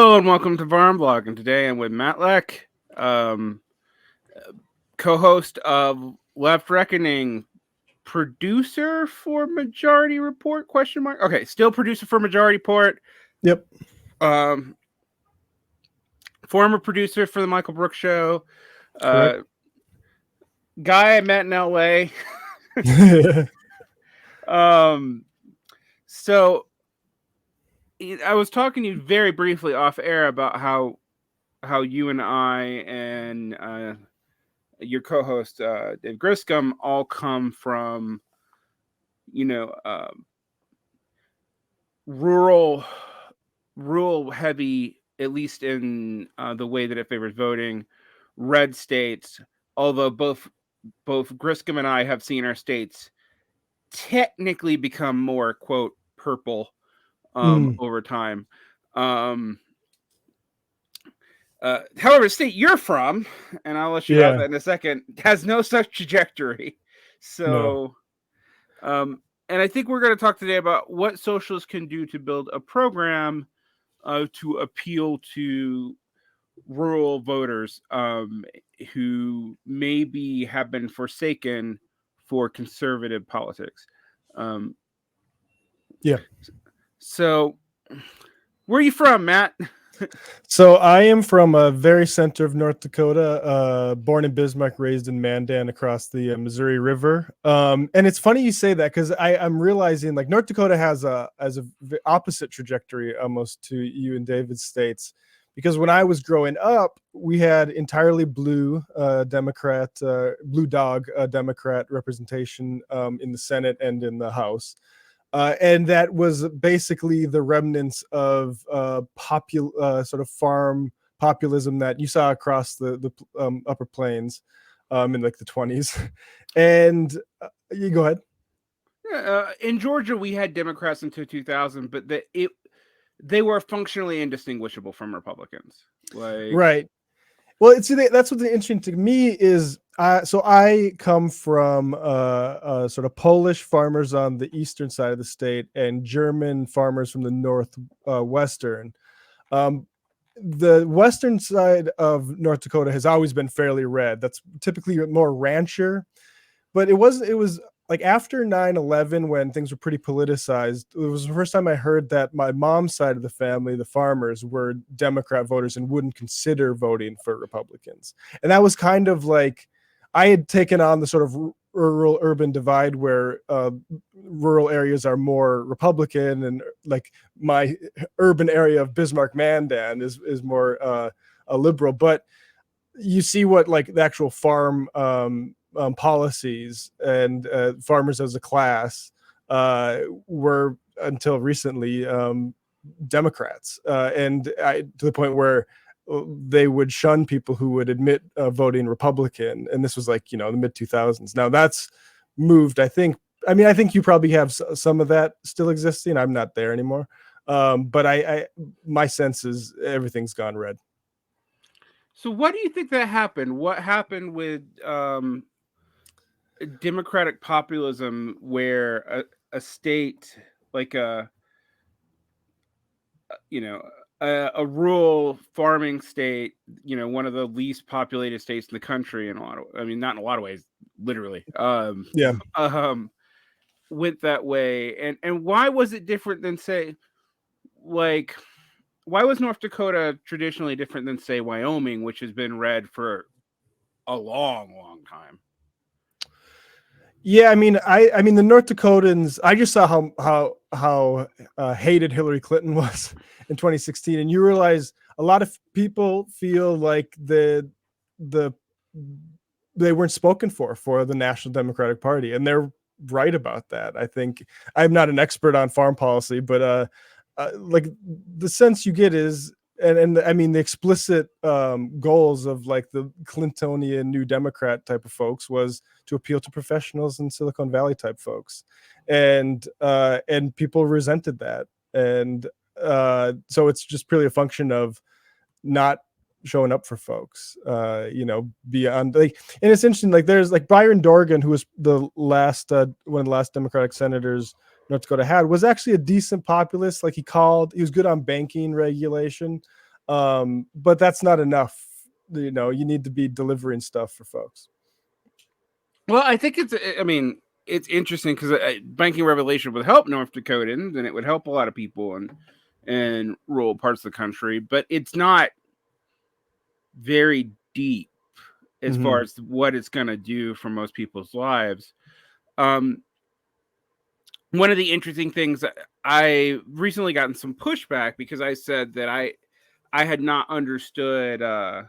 Hello and welcome to Varn Blog, and today I'm with Matt Lech, co-host of Left Reckoning, producer for Majority Report, ? Okay, still producer for Majority Report. Yep. Former producer for the Michael Brooks Show. Correct. Guy I met in LA. So I was talking to you very briefly off air about how you and I and your co-host Dave Griscom all come from, rural heavy, at least in the way that it favors voting, red states. Although both Griscom and I have seen our states technically become more, quote, purple over time. However, the state you're from, and I'll let you have that in a second, has no such trajectory. So, and I think we're going to talk today about what socialists can do to build a program to appeal to rural voters who maybe have been forsaken for conservative politics. So, where are you from, Matt? So I am from a very center of North Dakota, born in Bismarck, raised in Mandan across the Missouri River. And it's funny you say that because I'm realizing like North Dakota has a opposite trajectory almost to you and David's states. Because when I was growing up, we had entirely blue Democrat, blue dog Democrat representation in the Senate and in the House. And that was basically the remnants of sort of farm populism that you saw across the Upper Plains in like the 1920s. And you go ahead. In Georgia, we had Democrats until 2000, but they were functionally indistinguishable from Republicans. Right. Well, see, that's what's interesting to me is, so I come from sort of Polish farmers on the eastern side of the state and German farmers from the northwestern. The western side of North Dakota has always been fairly red. That's typically more rancher, but it was like after 9/11 when things were pretty politicized. It was the first time I heard that my mom's side of the family, the farmers, were Democrat voters and wouldn't consider voting for Republicans. And that was kind of like I had taken on the sort of rural urban divide where rural areas are more Republican and like my urban area of Bismarck Mandan is more a liberal. But you see what like the actual farm policies and farmers as a class were until recently Democrats, and to the point where they would shun people who would admit voting Republican. And this was like, the mid 2000s. Now that's moved. I think you probably have some of that still existing. I'm not there anymore. But my sense is everything's gone red. So what do you think that happened? What happened with democratic populism where a state like a rural farming state, one of the least populated states in the country not in a lot of ways, literally, went that way? And why was it different than, say, like, why was North Dakota traditionally different than, say, Wyoming, which has been red for a long, long time? Yeah, I mean the North Dakotans. I just saw how hated Hillary Clinton was in 2016, and you realize a lot of people feel like they weren't spoken for the National Democratic Party, and they're right about that. I think I'm not an expert on farm policy, but like the sense you get is. And I mean, the explicit goals of like the Clintonian New Democrat type of folks was to appeal to professionals and Silicon Valley type folks, and people resented that, and so it's just purely a function of not showing up for folks, beyond like. And it's interesting, like there's like Byron Dorgan, who was the last one of the last Democratic senators North Dakota had, was actually a decent populist. Like he was good on banking regulation. But that's not enough. You need to be delivering stuff for folks. Well, I think it's interesting because banking revelation would help North Dakotans, and it would help a lot of people in rural parts of the country, but it's not very deep as far as what it's going to do for most people's lives. One of the interesting things, I recently gotten some pushback because I said that I had not understood a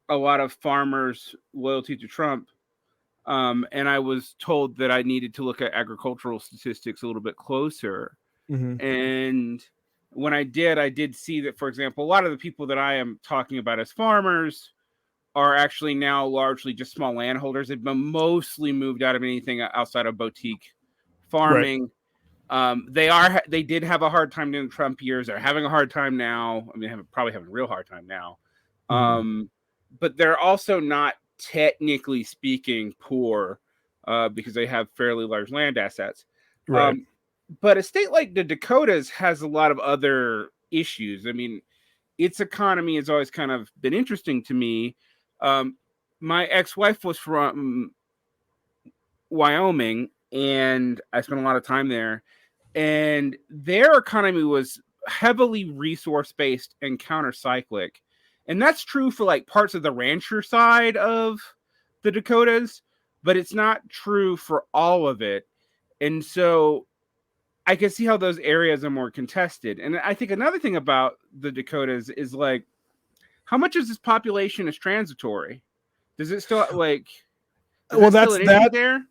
lot of farmers' loyalty to Trump. And I was told that I needed to look at agricultural statistics a little bit closer. And when I did see that, for example, a lot of the people that I am talking about as farmers are actually now largely just small landholders. They've been mostly moved out of anything outside of boutique farming. Right. They did have a hard time during the Trump years. They're having a hard time now. I mean, probably having a real hard time now. But they're also not technically speaking poor because they have fairly large land assets. Right. But a state like the Dakotas has a lot of other issues. I mean, its economy has always kind of been interesting to me. My ex-wife was from Wyoming, and I spent a lot of time there. And their economy was heavily resource-based and counter-cyclic. And that's true for like parts of the rancher side of the Dakotas, but it's not true for all of it. And so I can see how those areas are more contested. And I think another thing about the Dakotas is like, how much of this population is transitory? Does it still like? Well, that's that. There.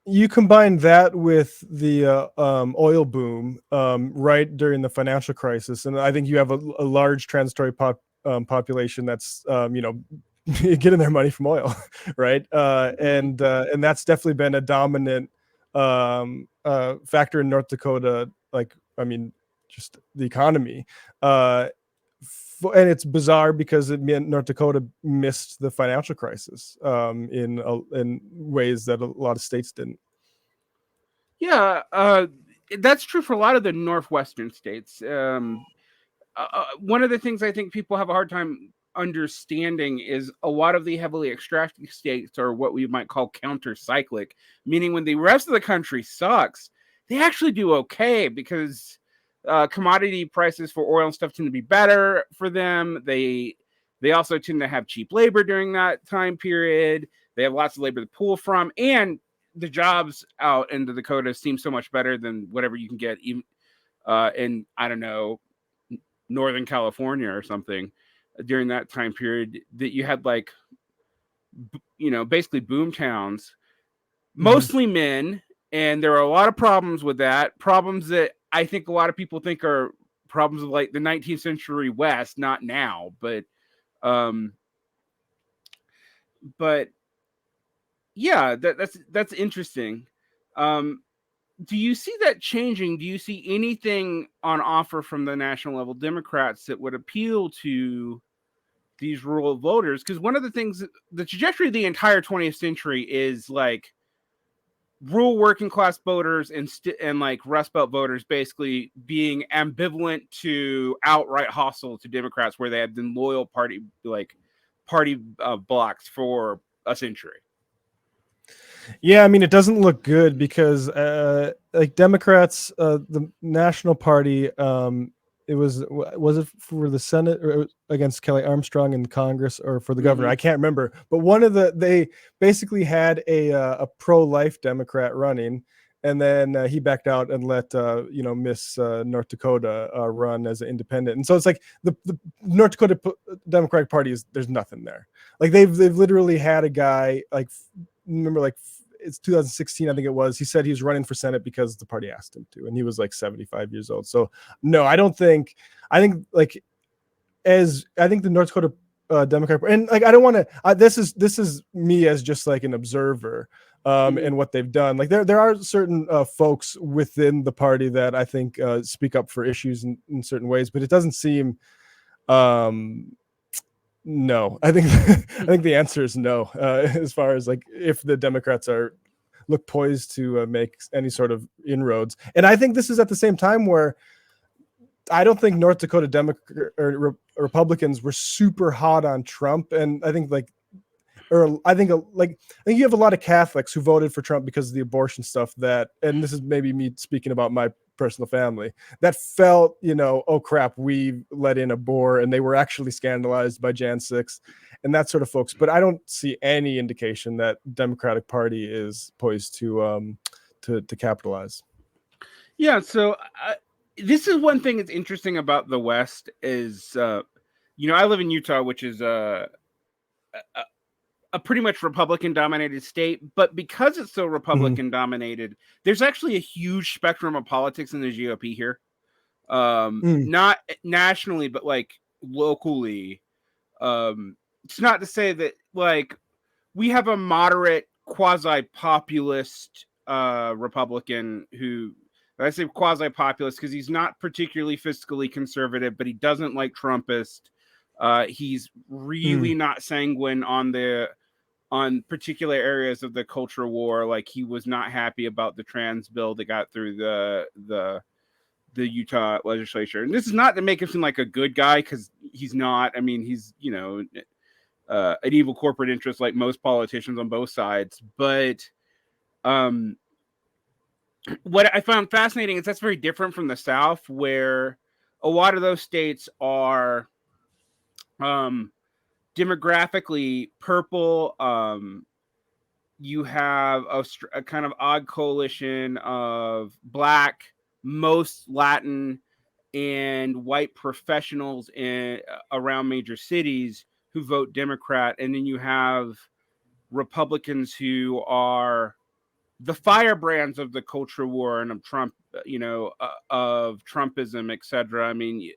You combine that with the oil boom right during the financial crisis, and I think you have a large transitory population that's getting their money from oil, right? And that's definitely been a dominant factor in North Dakota. Like, I mean, just the economy. And it's bizarre because North Dakota missed the financial crisis in ways that a lot of states didn't. Yeah, that's true for a lot of the northwestern states. One of the things I think people have a hard time understanding is a lot of the heavily extractive states are what we might call counter-cyclic, meaning when the rest of the country sucks, they actually do okay because commodity prices for oil and stuff tend to be better for them. They also tend to have cheap labor during that time period. They have lots of labor to pull from, and the jobs out in the Dakota seem so much better than whatever you can get even in, I don't know, Northern California or something during that time period, that you had like, basically boom towns, mostly men. And there are a lot of problems with that. Problems that I think a lot of people think are problems of like the 19th century West, not now, but yeah, that's interesting. Do you see that changing? Do you see anything on offer from the national level Democrats that would appeal to these rural voters? Because one of the things, the trajectory of the entire 20th century is like rural working class voters and like Rust Belt voters basically being ambivalent to outright hostile to Democrats, where they have been loyal party blocks for a century. Yeah, I mean, it doesn't look good because like Democrats, the National Party, it was it for the Senate or against Kelly Armstrong in Congress or for the governor? I can't remember. But they basically had a pro-life Democrat running, and then he backed out and let Miss North Dakota run as an independent. And so it's like the North Dakota Democratic Party there's nothing there. Like they've literally had a guy like. Remember, like it's 2016, I think it was. He said he was running for Senate because the party asked him to, and he was like 75 years old. So no, I think the North Dakota Democrat, and like I don't want to. This is me as just like an observer, and what they've done. Like there are certain folks within the party that I think speak up for issues in certain ways, but it doesn't seem. No, I think the answer is no. As far as like if the Democrats look poised to make any sort of inroads, and I think this is at the same time where I don't think North Dakota Republicans were super hot on Trump, and I think I think you have a lot of Catholics who voted for Trump because of the abortion stuff. And this is maybe me speaking about my personal family, that felt, oh crap, we let in a Boer, and they were actually scandalized by Jan 6 and that sort of folks. But I don't see any indication that Democratic Party is poised to capitalize. Yeah, so this is one thing that's interesting about the West is, I live in Utah, which is a pretty much Republican-dominated state, but because it's so Republican-dominated, there's actually a huge spectrum of politics in the GOP here. Not nationally, but locally. It's not to say that we have a moderate quasi-populist Republican who, I say quasi-populist because he's not particularly fiscally conservative, but he doesn't like Trumpist. He's really not sanguine on particular areas of the culture war. Like, he was not happy about the trans bill that got through the Utah legislature. And this is not to make him seem like a good guy, because he's not. I mean, he's, an evil corporate interest like most politicians on both sides. But what I found fascinating is that's very different from the South, where a lot of those states are demographically purple. You have a kind of odd coalition of Black, most Latin, and white professionals around major cities who vote Democrat. And then you have Republicans who are the firebrands of the culture war and of Trump, of Trumpism, etc. I mean,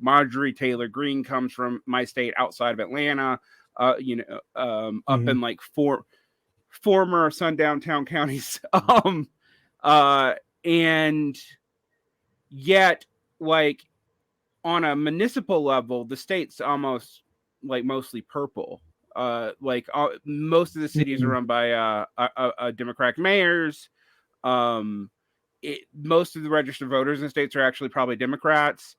Marjorie Taylor Greene comes from my state outside of Atlanta, up in former sundown town counties. And yet, on a municipal level, the state's almost mostly purple. Most of the cities are run by Democratic mayors. Most of the registered voters in the states are actually probably Democrats.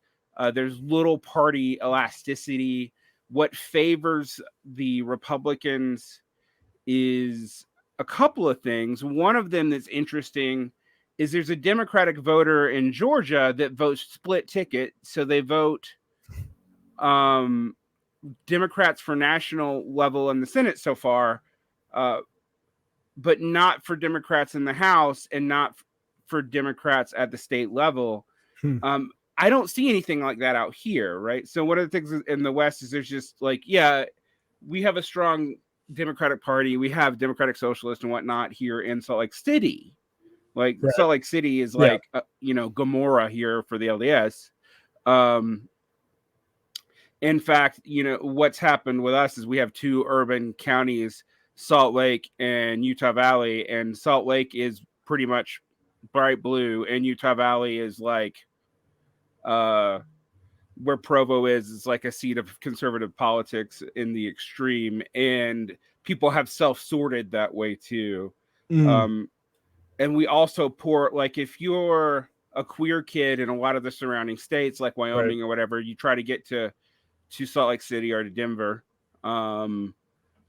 There's little party elasticity. What favors the Republicans is a couple of things. One of them that's interesting is there's a Democratic voter in Georgia that votes split ticket. So they vote Democrats for national level in the Senate so far, but not for Democrats in the House, and not for Democrats at the state level. I don't see anything like that out here, right? So one of the things in the West is there's just we have a strong Democratic Party. We have Democratic Socialist and whatnot here in Salt Lake City. Right. Salt Lake City is Gomorrah here for the LDS. In fact, what's happened with us is we have two urban counties, Salt Lake and Utah Valley, and Salt Lake is pretty much bright blue, and Utah Valley is where Provo is like a seat of conservative politics in the extreme, and people have self-sorted that way too. And we also if you're a queer kid in a lot of the surrounding states, like Wyoming or whatever, you try to get to Salt Lake City or to Denver,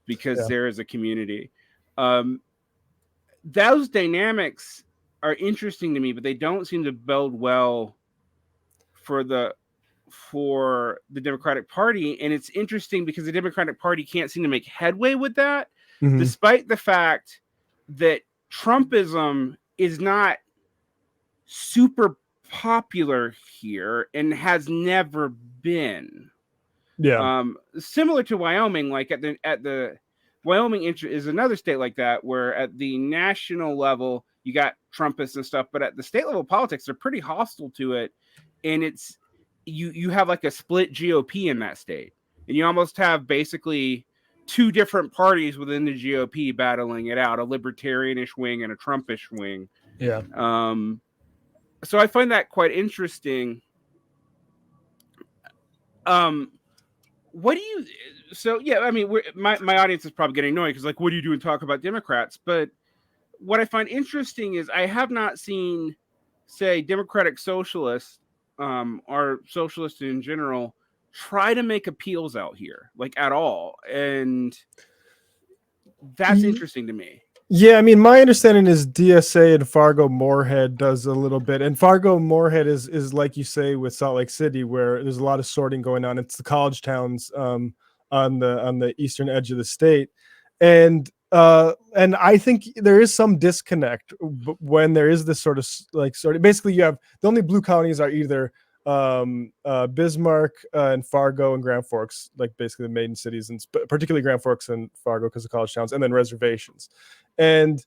because there is a community. Those dynamics are interesting to me, but they don't seem to bode well for the Democratic Party. And it's interesting because the Democratic Party can't seem to make headway with that, despite the fact that Trumpism is not super popular here and has never been. Similar to Wyoming, at the Wyoming is another state like that, where at the national level you got Trumpists and stuff, but at the state level politics they're pretty hostile to it, and it's you have a split GOP in that state, and you almost have basically two different parties within the GOP battling it out, a libertarianish wing and a Trumpish wing. So I find that quite interesting. What do you? So yeah, I mean, my audience is probably getting annoyed because what do you do and talk about Democrats? But what I find interesting is I have not seen, say, Democratic Socialists our socialists in general try to make appeals out here, like at all, and that's interesting to me. Yeah, I mean, my understanding is DSA and Fargo Moorhead does a little bit, and Fargo Moorhead is like you say with Salt Lake City, where there's a lot of sorting going on. It's the college towns on the eastern edge of the state, and I think there is some disconnect when there is this sort of like sort of basically you have the only blue counties are either Bismarck and Fargo and Grand Forks, like basically the main cities, and particularly Grand Forks and Fargo because of college towns, and then reservations. And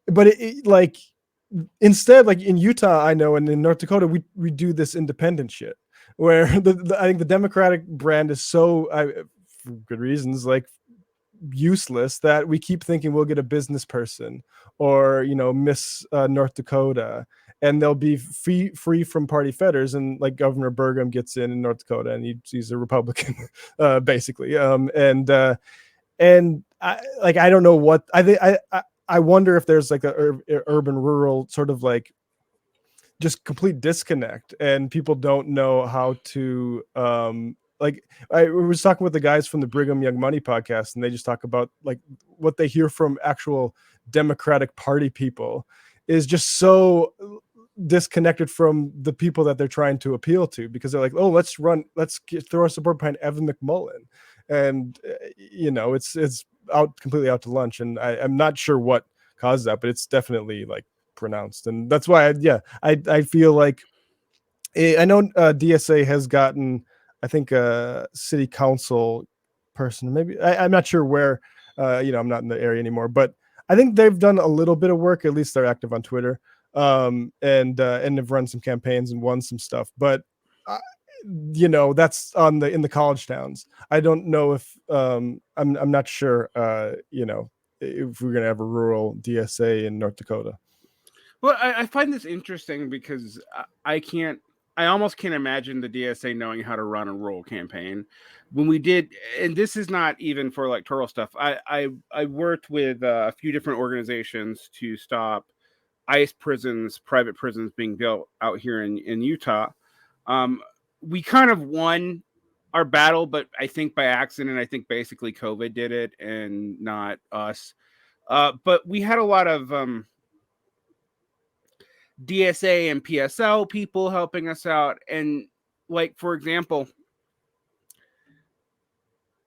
but like instead, like in Utah, I know, and in North Dakota, we do this independent shit where I think the Democratic brand is so for good reasons like useless that we keep thinking we'll get a business person or Miss North Dakota, and they'll be free from party fetters, and like Governor Burgum gets in North Dakota and he's a Republican basically, and I don't know what I think. I wonder if there's like a urban rural sort of like just complete disconnect, and people don't know how to like I was talking with the guys from the Brigham Young Money podcast, and they just talk about like what they hear from actual Democratic Party people is just so disconnected from the people that they're trying to appeal to, because they're like, oh, let's throw our support behind Evan McMullen, and it's completely out to lunch, and I'm not sure what caused that, but it's definitely like pronounced, and that's why I feel like I know DSA has gotten, I think, a city council person, maybe I'm not sure where, I'm not in the area anymore, but I think they've done a little bit of work. At least they're active on Twitter, and have run some campaigns and won some stuff, but that's in the college towns. I don't know if I'm not sure if we're gonna have a rural DSA in North Dakota. Well, I find this interesting because I almost can't imagine the DSA knowing how to run a rural campaign. When we did, and this is not even for electoral stuff, I worked with a few different organizations to stop ICE prisons, private prisons being built out here in Utah. We kind of won our battle, but I think by accident. I think basically COVID did it and not us. But we had a lot of DSA and PSL people helping us out. And like, for example,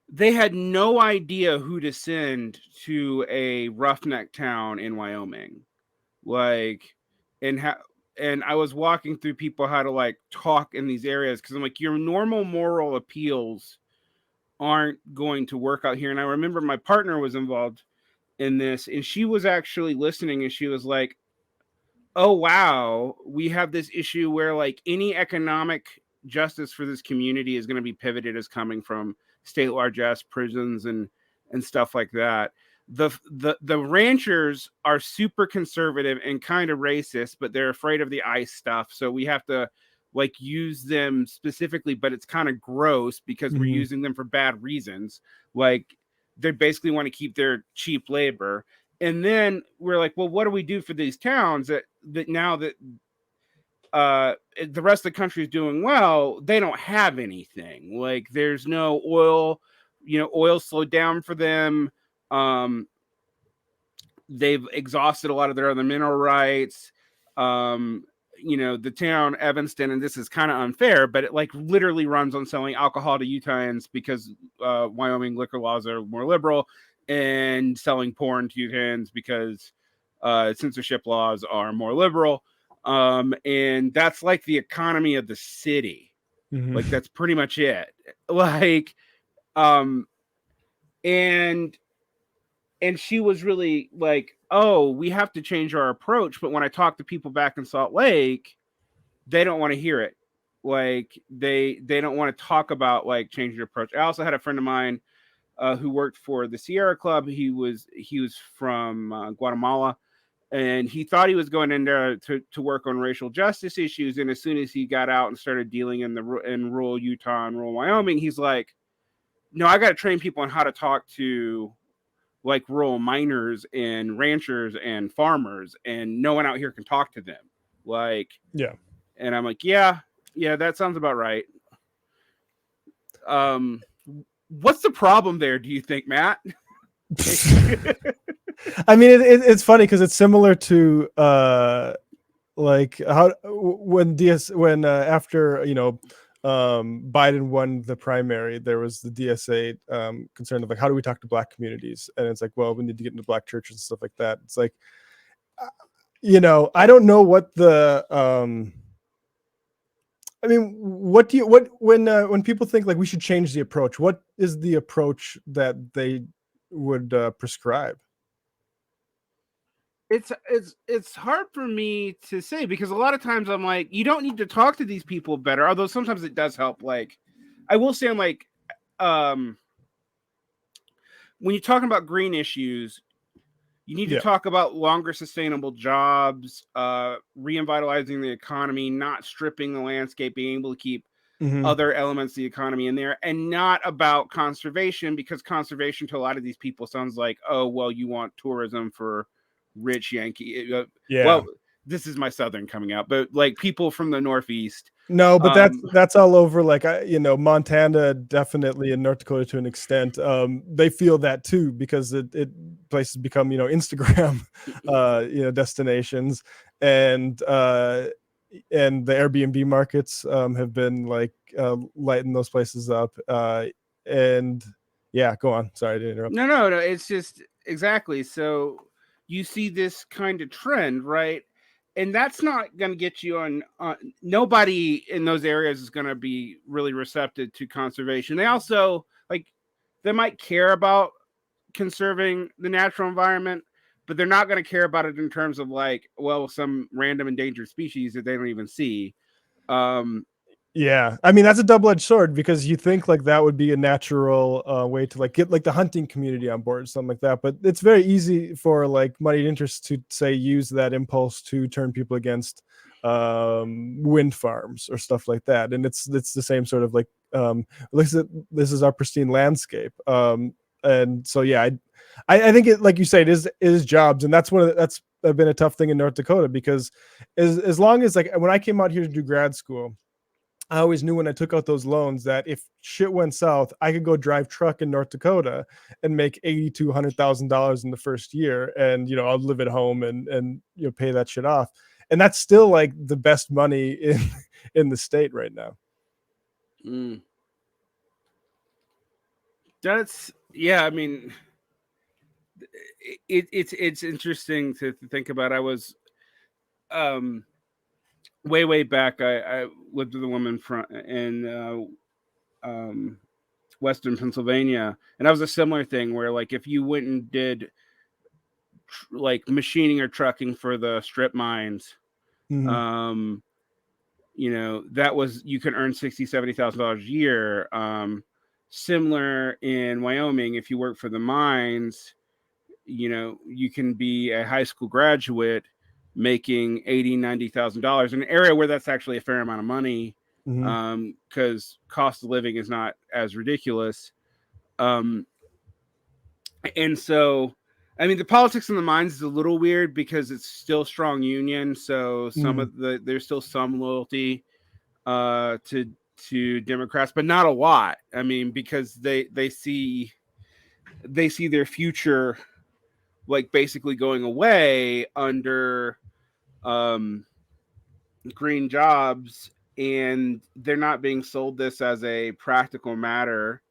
they had no idea who to send to a roughneck town in Wyoming. Like, and I was walking through people how to like talk in these areas, because I'm like, your normal moral appeals aren't going to work out here. And I remember my partner was involved in this, and she was actually listening, and she was like, oh wow, we have this issue where like any economic justice for this community is going to be pivoted as coming from state largesse prisons and stuff like that. The ranchers are super conservative and kind of racist, but they're afraid of the ICE stuff, so we have to like use them specifically, but it's kind of gross because we're using them for bad reasons. Like, they basically want to keep their cheap labor. And then we're like, well, what do we do for these towns that now that the rest of the country is doing well, they don't have anything. Like, there's no oil, oil slowed down for them. They've exhausted a lot of their other mineral rights. The town Evanston, and this is kind of unfair, but it like literally runs on selling alcohol to Utahns because Wyoming liquor laws are more liberal, and selling porn to Utahns because censorship laws are more liberal. And that's like the economy of the city. Like, that's pretty much it. Like, and she was really like, oh, we have to change our approach. But when I talk to people back in Salt Lake, they don't want to hear it. Like, they don't want to talk about like changing your approach. I also had a friend of mine who worked for the Sierra Club. He was from Guatemala, and he thought he was going in there to work on racial justice issues. And as soon as he got out and started dealing in rural Utah and rural Wyoming, he's like, no, I got to train people on how to talk to like rural miners and ranchers and farmers, and no one out here can talk to them. Like, yeah. And I'm like, yeah, Yeah, that sounds about right. What's the problem there, do you think, Matt? I mean, it's funny because it's similar to like how when after Biden won the primary, there was the DSA concern of like, how do we talk to Black communities? And it's like, well, we need to get into Black churches and stuff like that. It's like, I don't know what the I mean, when people think like we should change the approach, what is the approach that they would prescribe? It's hard for me to say, because a lot of times I'm like, you don't need to talk to these people better, although sometimes it does help. Like, I will say, I'm like, when you're talking about green issues, you need to talk about longer sustainable jobs, revitalizing the economy, not stripping the landscape, being able to keep other elements of the economy in there, and not about conservation, because conservation to a lot of these people sounds like, oh, well, you want tourism for rich Yankee. Well, this is my Southern coming out, but like people from the Northeast. No, but that's all over. Like, Montana, definitely, in North Dakota to an extent, they feel that too, because it places become Instagram destinations, and the Airbnb markets have been like lighting those places up. And yeah, go on. Sorry to interrupt. No. It's just exactly. So you see this kind of trend, right? And that's not going to get you on. Nobody in those areas is going to be really receptive to conservation. They also they might care about conserving the natural environment, but they're not going to care about it in terms of like, well, some random endangered species that they don't even see. Yeah, I mean, that's a double-edged sword, because you think like that would be a natural way to like get like the hunting community on board or something like that, but it's very easy for like moneyed interests to say use that impulse to turn people against wind farms or stuff like that. And it's the same sort of like this is our pristine landscape, and so yeah, I think it, like you say, it is jobs, and that's been a tough thing in North Dakota, because as long as, like, when I came out here to do grad school, I always knew when I took out those loans that if shit went south, I could go drive truck in North Dakota and make $80,000 to $100,000 in the first year, and I'll live at home and pay that shit off. And that's still like the best money in the state right now. That's I mean, it's interesting to think about. I was way back. I lived with a woman in Western Pennsylvania, and that was a similar thing where, like, if you went and did like machining or trucking for the strip mines, that was, you can earn $60,000-$70,000 a year. Similar in Wyoming, if you work for the mines, you can be a high school graduate making $80,000-$90,000 in an area where that's actually a fair amount of money, because cost of living is not as ridiculous. And so, I mean, the politics in the mines is a little weird because it's still strong union. So there's still some loyalty to Democrats, but not a lot. I mean, because they see their future like basically going away under green jobs, and they're not being sold this as a practical matter.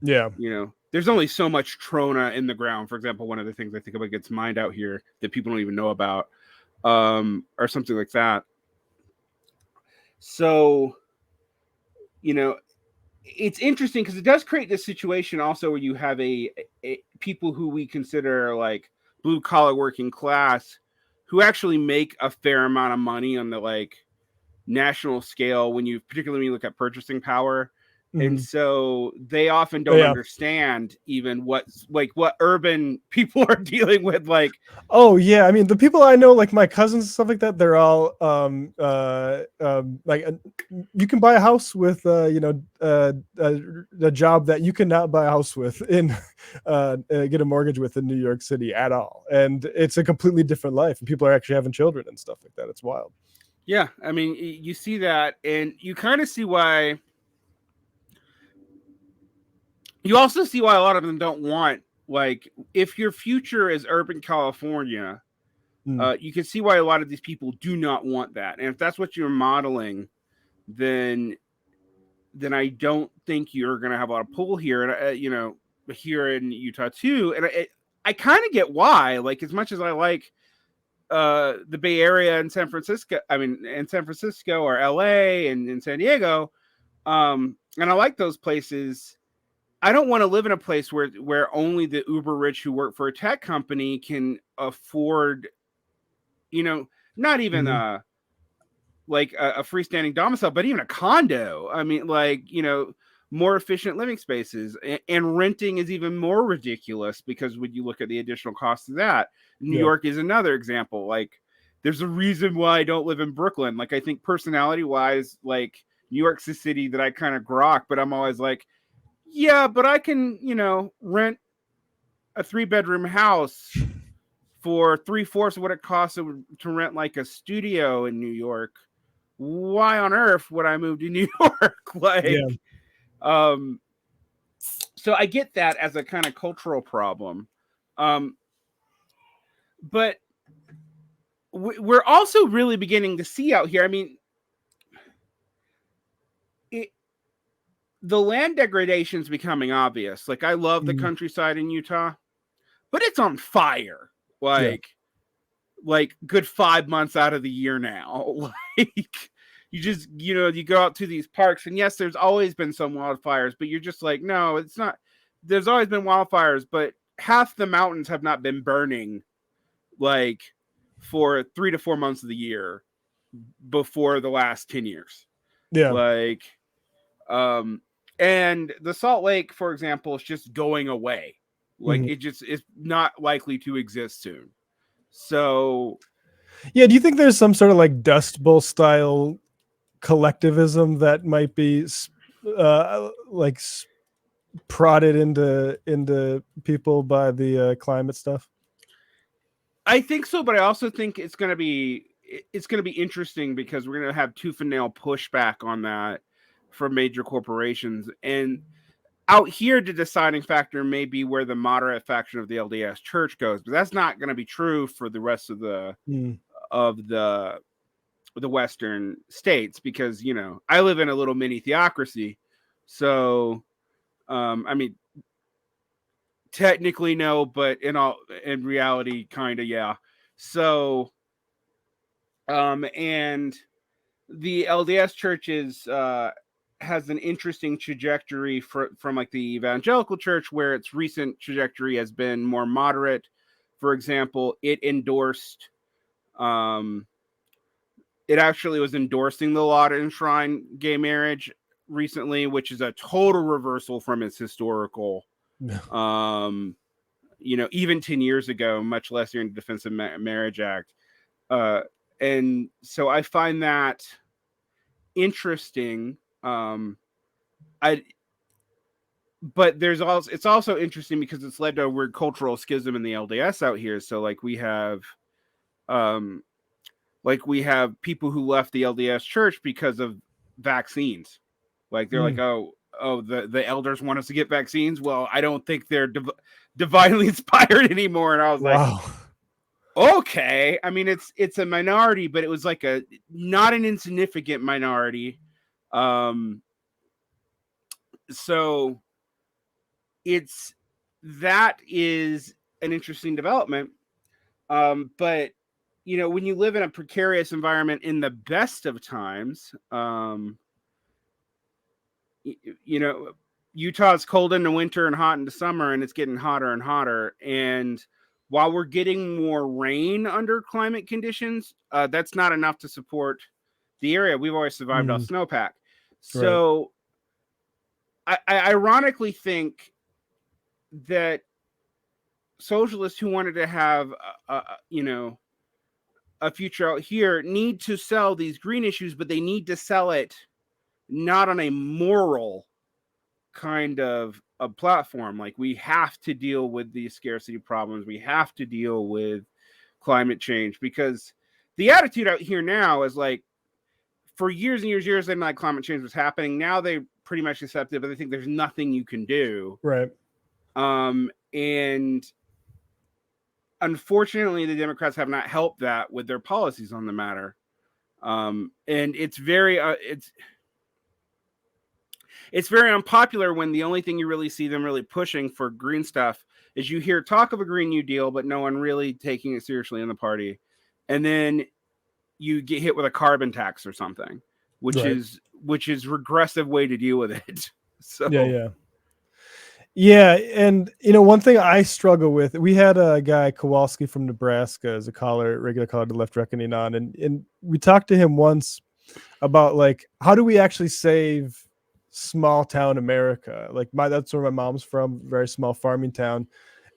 There's only so much trona in the ground. For example, one of the things I think about gets mined out here that people don't even know about, or something like that. So, it's interesting because it does create this situation also where you have a people who we consider like blue collar working class, who actually make a fair amount of money on the like national scale, particularly when you look at purchasing power. And so they often don't understand even what urban people are dealing with. Like, oh yeah, I mean, the people I know, like my cousins and stuff like that, they're all like, you can buy a house with a job that you cannot buy a house with in get a mortgage with in New York City at all, and it's a completely different life, and people are actually having children and stuff like that. It's wild. Yeah, I mean, you see that, and you kind of see why. You also see why a lot of them don't want, like, if your future is urban California, you can see why a lot of these people do not want that. And if that's what you're modeling, then I don't think you're going to have a lot of pull here. And here in Utah too. And I kind of get why. Like, as much as I like the Bay Area and San Francisco, or LA and in San Diego, and I like those places. I don't want to live in a place where only the uber rich who work for a tech company can afford, not even like a freestanding domicile, but even a condo. I mean, like, more efficient living spaces, and renting is even more ridiculous because when you look at the additional cost of that, New York is another example. Like, there's a reason why I don't live in Brooklyn. Like, I think personality wise, like, New York's a city that I kind of grok, but I'm always like, yeah, but I can, rent a 3-bedroom house for 3/4 of what it costs to rent like a studio in New York. Why on earth would I move to New York? So I get that as a kind of cultural problem. But we're also really beginning to see out here. I mean, the land degradation is becoming obvious. Like, I love the countryside in Utah, but it's on fire. Like good 5 months out of the year now. Like, you just, you go out to these parks, and yes, there's always been some wildfires, but you're just like, no, it's not. There's always been wildfires, but half the mountains have not been burning, like, for 3 to 4 months of the year before the last 10 years. Yeah. Like, and the Salt Lake, for example, is just going away. Like, it's not likely to exist soon. So, yeah, do you think there's some sort of like Dust Bowl style collectivism that might be like prodded into people by the climate stuff? I think so, but I also think it's going to be interesting because we're going to have tooth and nail pushback on that from major corporations. And out here, the deciding factor may be where the moderate faction of the LDS Church goes, but that's not going to be true for the rest of the Western states, because I live in a little mini theocracy. So, I mean, technically no, but in reality, kind of, yeah. So, and the LDS churches has an interesting trajectory from like the evangelical church, where its recent trajectory has been more moderate. For example, it actually was endorsing the law to enshrine gay marriage recently, which is a total reversal from its historical, even 10 years ago, much less during the Defense of Marriage Act. And so I find that interesting. But it's also interesting because it's led to a weird cultural schism in the LDS out here. So like we have people who left the LDS church because of vaccines. Like they're like, oh, the elders want us to get vaccines. Well, I don't think they're divinely inspired anymore. And I was like, okay. I mean, it's a minority, but it was like not an insignificant minority. So that is an interesting development. But when you live in a precarious environment in the best of times, Utah's cold in the winter and hot in the summer, and it's getting hotter and hotter. And while we're getting more rain under climate conditions, that's not enough to support the area. We've always survived off snowpack. So I ironically think that socialists who wanted to have a future out here need to sell these green issues, but they need to sell it not on a moral kind of a platform. Like, we have to deal with these scarcity problems. We have to deal with climate change, because the attitude out here now is like, for years and years, they didn't like climate change was happening. Now they pretty much accept it, but they think there's nothing you can do. Right. And unfortunately, the Democrats have not helped that with their policies on the matter. And it's very unpopular when the only thing you really see them really pushing for green stuff is you hear talk of a Green New Deal, but no one really taking it seriously in the party. And then you get hit with a carbon tax or something, which is regressive way to deal with it. So yeah. And one thing I struggle with, we had a guy Kowalski from Nebraska as a regular caller to Left Reckoning on, and we talked to him once about like, how do we actually save small town America? Like that's where my mom's from, very small farming town.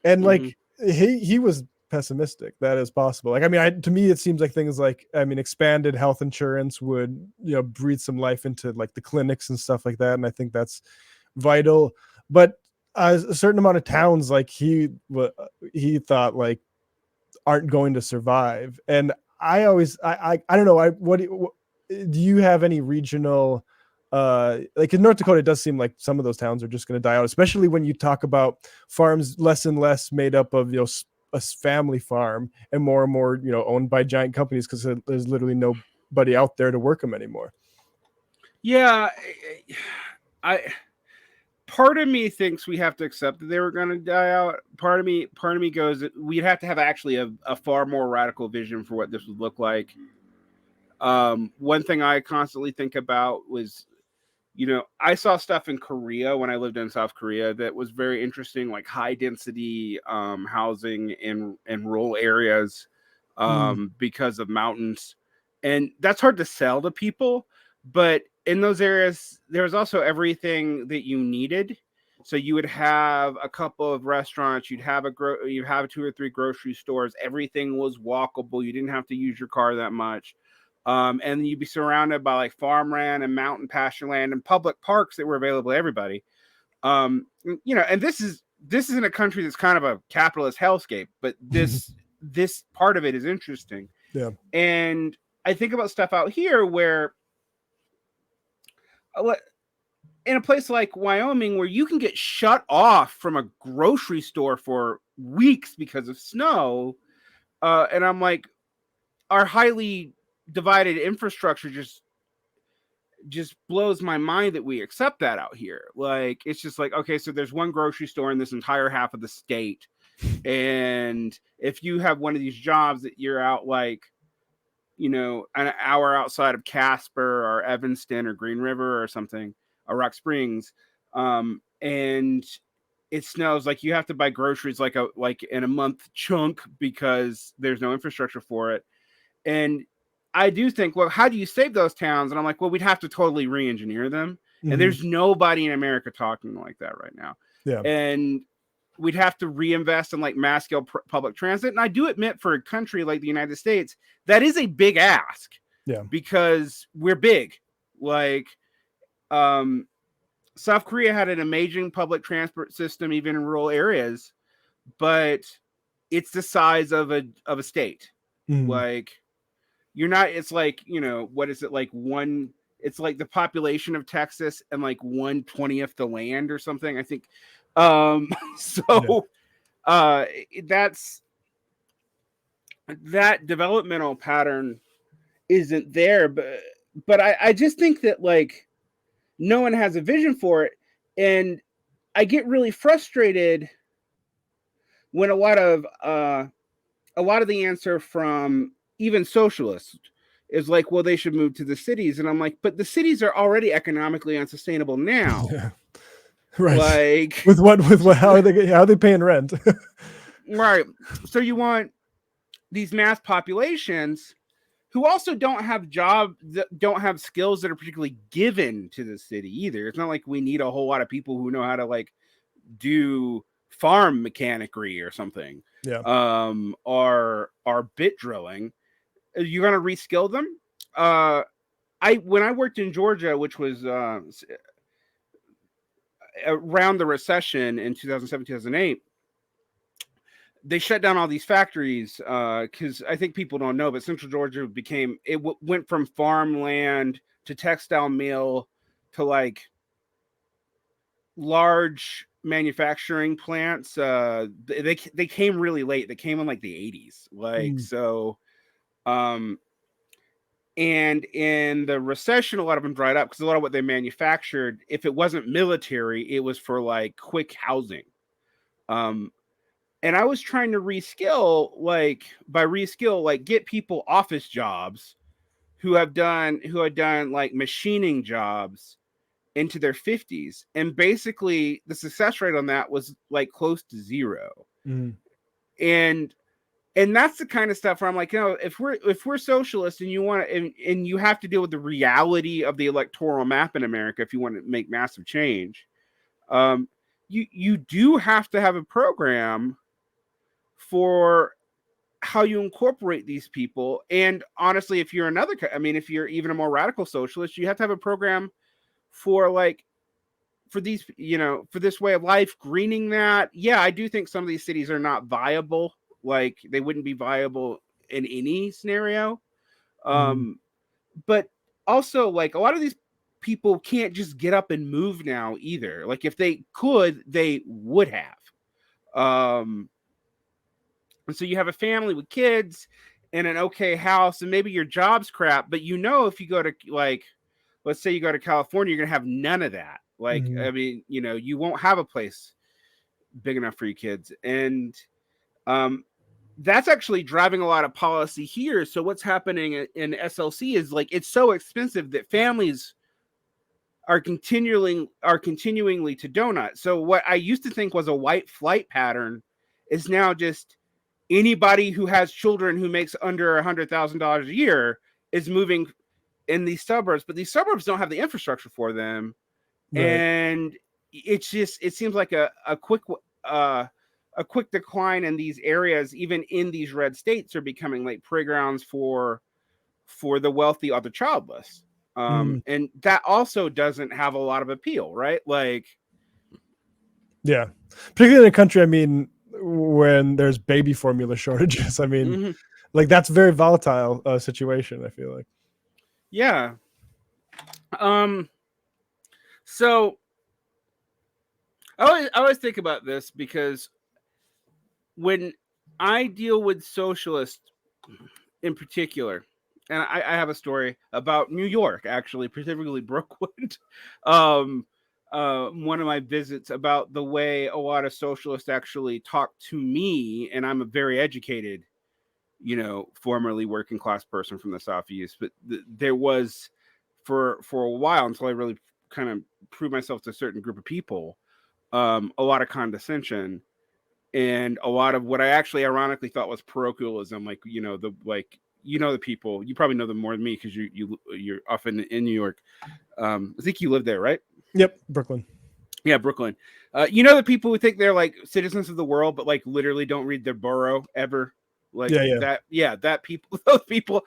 And like he was pessimistic that is possible. Like, I mean, to me, it seems like things like, I mean, expanded health insurance would, breathe some life into like the clinics and stuff like that. And I think that's vital. But a certain amount of towns, like he thought like aren't going to survive. And I don't know. What do you have any regional, like in North Dakota, it does seem like some of those towns are just going to die out, especially when you talk about farms less and less made up of, a family farm and more, owned by giant companies because there's literally nobody out there to work them anymore. Yeah. Part of me thinks we have to accept that they were going to die out. Part of me goes, we'd have to have actually a far more radical vision for what this would look like. One thing I constantly think about was, I saw stuff in Korea when I lived in South Korea that was very interesting, like high density housing in rural areas because of mountains. And that's hard to sell to people. But in those areas, there was also everything that you needed. So you would have a couple of restaurants, you'd have 2 or 3 grocery stores. Everything was walkable. You didn't have to use your car that much. And you'd be surrounded by like farmland and mountain pasture land and public parks that were available to everybody. And this is in a country that's kind of a capitalist hellscape, but this part of it is interesting. Yeah. And I think about stuff out here where in a place like Wyoming, where you can get shut off from a grocery store for weeks because of snow. And I'm like, our highly divided infrastructure just blows my mind that we accept that out here. Like, it's just like, okay, so there's one grocery store in this entire half of the state. And if you have one of these jobs that you're out like, an hour outside of Casper or Evanston or Green River or something, or Rock Springs, and it snows, like you have to buy groceries like in a month chunk because there's no infrastructure for it. And I do think, well, how do you save those towns? And I'm like, well, we'd have to totally re-engineer them. And there's nobody in America talking like that right now. Yeah. And we'd have to reinvest in like mass scale public transit. And I do admit, for a country like the United States, that is a big ask. Yeah. Because we're big. Like, South Korea had an amazing public transport system, even in rural areas, but it's the size of a state. Like, you're not, it's like, what is it, like it's like the population of Texas and like 1/20th the land or something, I think. That's that developmental pattern isn't there, but I just think that like no one has a vision for it. And I get really frustrated when a lot of the answer from even socialists is like, well, they should move to the cities. And I'm like, but the cities are already economically unsustainable now. Yeah. Right. Like, with what, how are they paying rent? Right. So you want these mass populations who also don't have jobs, don't have skills that are particularly given to the city either. It's not like we need a whole lot of people who know how to like do farm mechanicry or something. Yeah. Or bit drilling. You're going to reskill them. When I worked in Georgia, which was around the recession in 2007, 2008, they shut down all these factories because I think people don't know, but Central Georgia went from farmland to textile mill to like large manufacturing plants. They came really late. They came in like the 80s. Like so and in the recession, a lot of them dried up because a lot of what they manufactured, if it wasn't military, it was for like quick housing. And I was trying to reskill, like get people office jobs who had done like machining jobs into their 50s. And basically the success rate on that was like close to zero. And that's the kind of stuff where I'm like, if we're socialist and you want to, and you have to deal with the reality of the electoral map in America if you want to make massive change, you do have to have a program for how you incorporate these people. And honestly, if you're if you're even a more radical socialist, you have to have a program for these, for this way of life, greening that. Yeah, I do think some of these cities are not viable. Like they wouldn't be viable in any scenario. But also like a lot of these people can't just get up and move now either. Like if they could, they would have. And so you have a family with kids and an okay house, and maybe your job's crap, but if you go to let's say you go to California, you're gonna have none of that. Like, I mean, you won't have a place big enough for your kids. And that's actually driving a lot of policy here. So what's happening in SLC is like it's so expensive that families are continuingly to donut. So what I used to think was a white flight pattern is now just anybody who has children who makes under $100,000 a year is moving in these suburbs, but these suburbs don't have the infrastructure for them. Right. And it seems like a quick decline in these areas, even in these red states, are becoming like playgrounds for the wealthy or the childless. And that also doesn't have a lot of appeal, right? Like, yeah, particularly in a country, I mean, when there's baby formula shortages, I mean, like that's a very volatile situation, I feel like. Yeah. So I always think about this because when I deal with socialists in particular, and I have a story about New York, actually, specifically Brookwood. One of my visits about the way a lot of socialists actually talk to me, and I'm a very educated, formerly working class person from the Southeast, but there was for a while until I really kind of proved myself to a certain group of people, a lot of condescension and a lot of what I actually ironically thought was parochialism, like the people, you probably know them more than me because you're often in New York. I think you live there, right? Yep, Brooklyn. Yeah, Brooklyn. The people who think they're like citizens of the world, but like literally don't read their borough ever. Like that people, those people.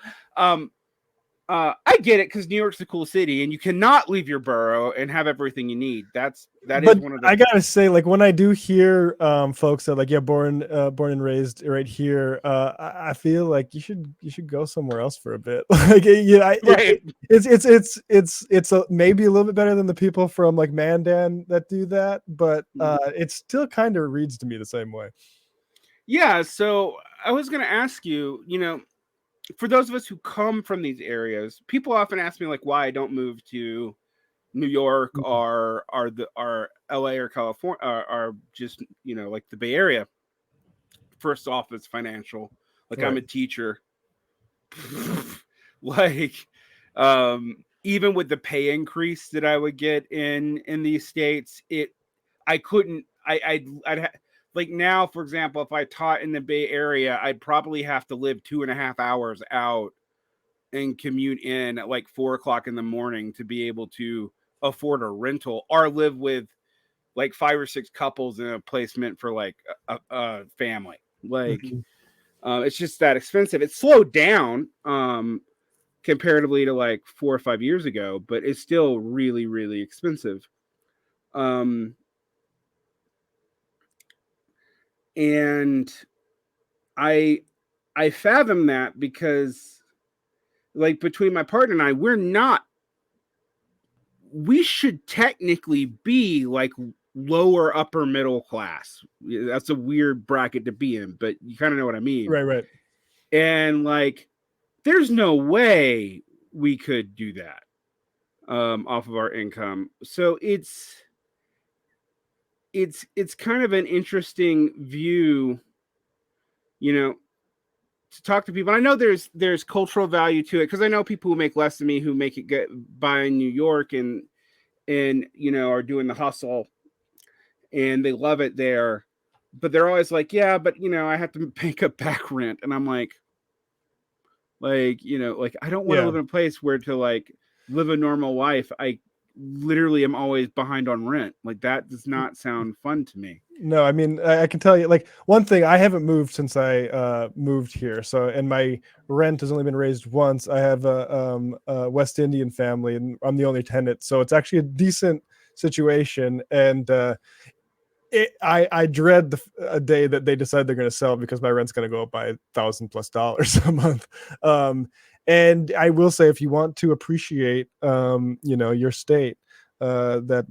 I get it because New York's a cool city, and you cannot leave your borough and have everything you need. That is one of the. I gotta say, like when I do hear folks that like, born and raised right here, I feel like you should go somewhere else for a bit. Like, right. It's maybe a little bit better than the people from like Mandan that do that, but it still kind of reads to me the same way. Yeah. So I was gonna ask you, for those of us who come from these areas, people often ask me like why I don't move to New York or LA or California or just like the Bay Area. First off, it's financial. Like right. I'm a teacher. Like even with the pay increase that I would get in these states, I'd like now, for example, if I taught in the Bay Area, I'd probably have to live 2.5 hours out and commute in at like 4:00 in the morning to be able to afford a rental or live with like 5 or 6 couples in a placement for like a family. Like it's just that expensive. It's slowed down comparatively to like 4 or 5 years ago, but it's still really, really expensive. And I fathom that because like between my partner and I, we're not we should technically be like lower upper middle class. That's a weird bracket to be in, but you kind of know what I mean. Right. And like, there's no way we could do that off of our income. So it's kind of an interesting view, to talk to people. I know there's cultural value to it, because I know people who make less than me who make it by in New York and are doing the hustle and they love it there, but they're always like, yeah, but I have to make up back rent, and I'm like I don't want to live in a place where to like live a normal life, I literally am always behind on rent. Like, that does not sound fun to me. No, I mean, I can tell you, like, one thing, I haven't moved since I moved here. So, and my rent has only been raised once. I have a West Indian family, and I'm the only tenant. So it's actually a decent situation. And I dread a day that they decide they're going to sell, because my rent's going to go up by $1,000+ a month. And I will say, if you want to appreciate, your state, that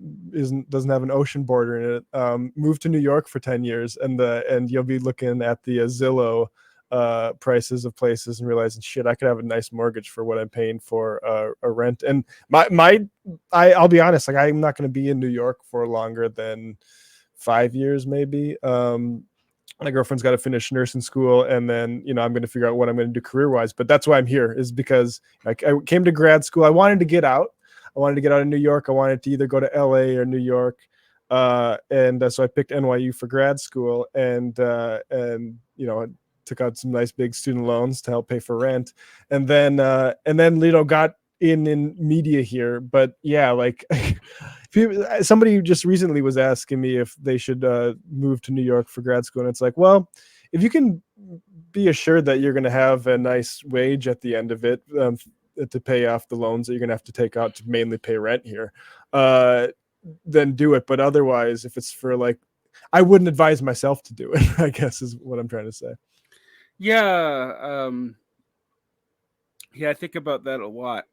doesn't have an ocean border in it, move to New York for 10 years, and you'll be looking at the Zillow prices of places and realizing, shit, I could have a nice mortgage for what I'm paying for a rent. And I'll be honest, like, I'm not going to be in New York for longer than 5 years, maybe. My girlfriend's got to finish nursing school, and then I'm going to figure out what I'm going to do career wise. But that's why I'm here, is because I came to grad school. I wanted to get out. I wanted to get out of New York. I wanted to either go to LA or New York. And so I picked NYU for grad school, and took out some nice big student loans to help pay for rent. And then got in media here. But yeah, like, somebody just recently was asking me if they should move to New York for grad school. And it's like, well, if you can be assured that you're going to have a nice wage at the end of it, to pay off the loans that you're going to have to take out to mainly pay rent here, then do it. But otherwise, if it's for like, I wouldn't advise myself to do it, I guess, is what I'm trying to say. Yeah. I think about that a lot.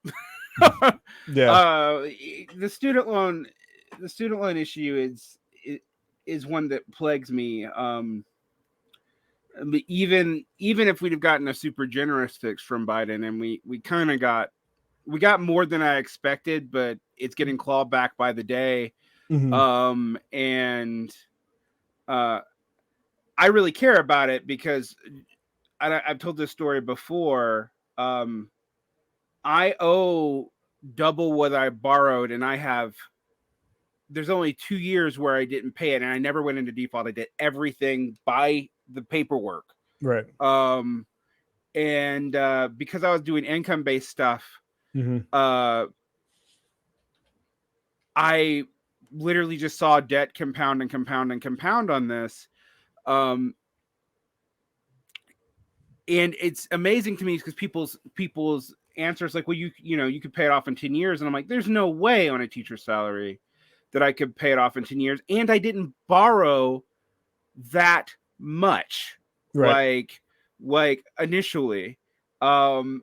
Yeah. The student loan issue is one that plagues me. Even if we'd have gotten a super generous fix from Biden, and we kind of got more than I expected, but it's getting clawed back by the day. Mm-hmm. And I really care about it, because I've told this story before. I owe double what I borrowed, and there's only 2 years where I didn't pay it, and I never went into default. I did everything by the paperwork. Right. And because I was doing income-based stuff, mm-hmm. I literally just saw debt compound on this. And it's amazing to me, because people's answers like, well, you could pay it off in 10 years. And I'm like, there's no way on a teacher's salary that I could pay it off in 10 years. And I didn't borrow that much, right, like initially. But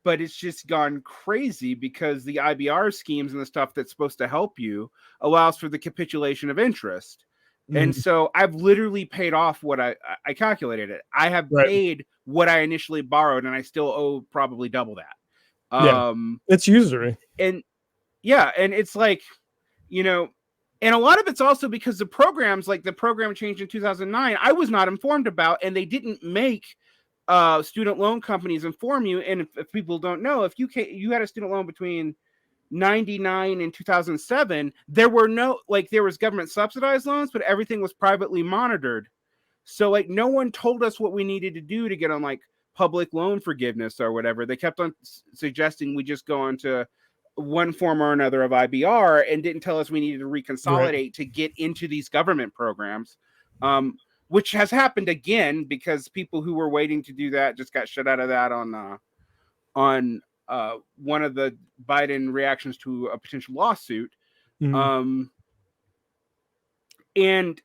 it's just gone crazy, because the IBR schemes and the stuff that's supposed to help you allows for the capitulation of interest. Mm-hmm. And so I've literally paid off what I calculated it. I have paid what I initially borrowed, and I still owe probably double that. It's usury. And yeah, and it's like, and a lot of it's also because the program changed in 2009, I was not informed about, and they didn't make student loan companies inform you. And if people don't know, if you had a student loan between 99 and 2007, there was government subsidized loans, but everything was privately monitored. So like, no one told us what we needed to do to get on like public loan forgiveness or whatever. They kept on suggesting we just go onto one form or another of IBR, and didn't tell us we needed to reconsolidate to get into these government programs, which has happened again, because people who were waiting to do that just got shut out of that on one of the Biden reactions to a potential lawsuit. Mm-hmm. And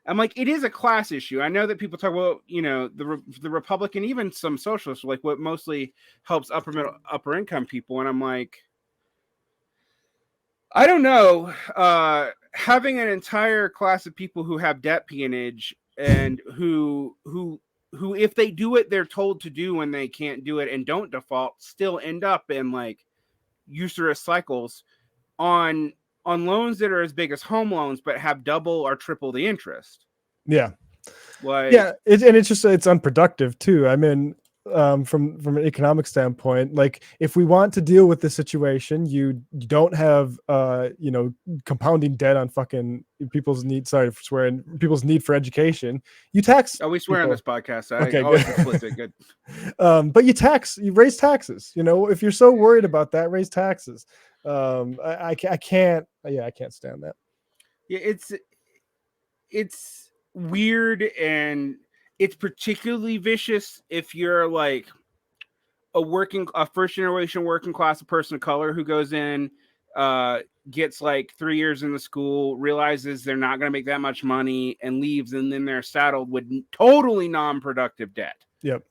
I'm like, it is a class issue. I know that people talk, well, the Republican, even some socialists, like, what mostly helps upper income people. And I'm like, I don't know. Having an entire class of people who have debt peonage and who if they do it they're told to do when they can't do it and don't default, still end up in like usurious cycles on loans that are as big as home loans but have double or triple the interest. Yeah. Like, it's unproductive too. I mean, from an economic standpoint, like if we want to deal with this situation, you don't have compounding debt on fucking people's need. Sorry for swearing. People's need for education. You tax. We swear people on this podcast. Okay, always explicit. Good. But you raise taxes. If you're so worried about that, raise taxes. I can't. Yeah, I can't stand that. Yeah, it's weird, and it's particularly vicious if you're like a first generation working class person of color who goes in, gets like 3 years in the school, realizes they're not going to make that much money and leaves, and then they're saddled with totally non-productive debt. Yep.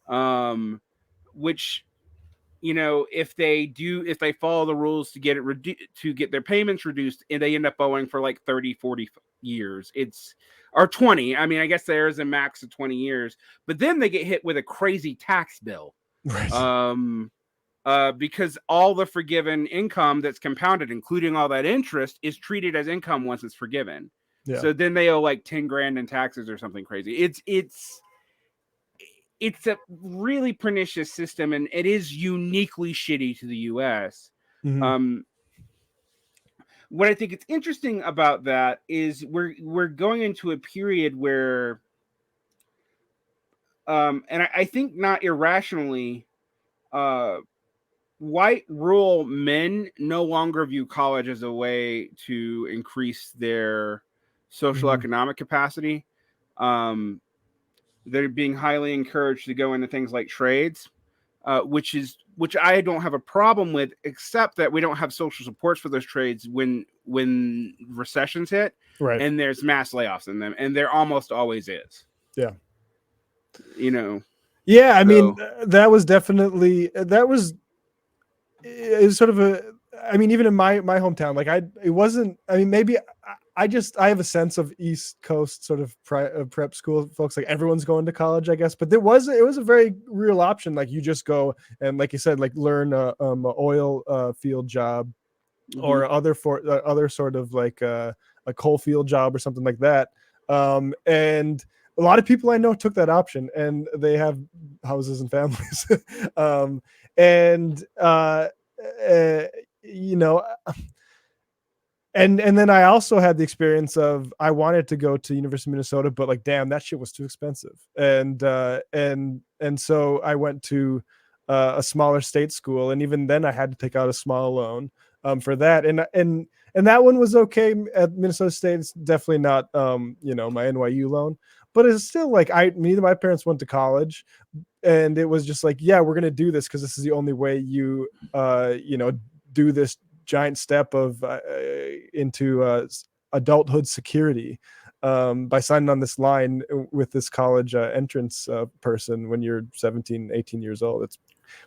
Which, if they follow the rules to get it to get their payments reduced, and they end up owing for like 30, 40 years, or 20. I mean, I guess there is a max of 20 years, but then they get hit with a crazy tax bill. Right. Because all the forgiven income that's compounded, including all that interest, is treated as income once it's forgiven. Yeah. So then they owe like 10 grand in taxes or something crazy. It's a really pernicious system, and it is uniquely shitty to the U.S. Mm-hmm. What I think is interesting about that is we're going into a period where, and I think not irrationally, white rural men no longer view college as a way to increase their social economic capacity. They're being highly encouraged to go into things like trades, which I don't have a problem with, except that we don't have social supports for those trades when recessions hit, right? And there's mass layoffs in them, and there almost always is. Yeah. Yeah, I mean, that was definitely it was sort of even in my hometown, like it wasn't, maybe I have a sense of East Coast sort of prep school folks, like everyone's going to college, I guess, but it was a very real option. Like you just go and, like you said, like learn a oil field job, or other sort of like a coal field job or something like that. And a lot of people I know took that option, and they have houses and families. And then I also had the experience of, I wanted to go to University of Minnesota, but like, damn, that shit was too expensive. And so I went to a smaller state school, and even then I had to take out a small loan for that. And that one was okay at Minnesota State. It's definitely not my NYU loan, but it's still like, neither of my parents went to college, and it was just like, yeah, we're gonna do this because this is the only way you do this giant step of into adulthood security, by signing on this line with this college entrance person when you're 17, 18 years old. It's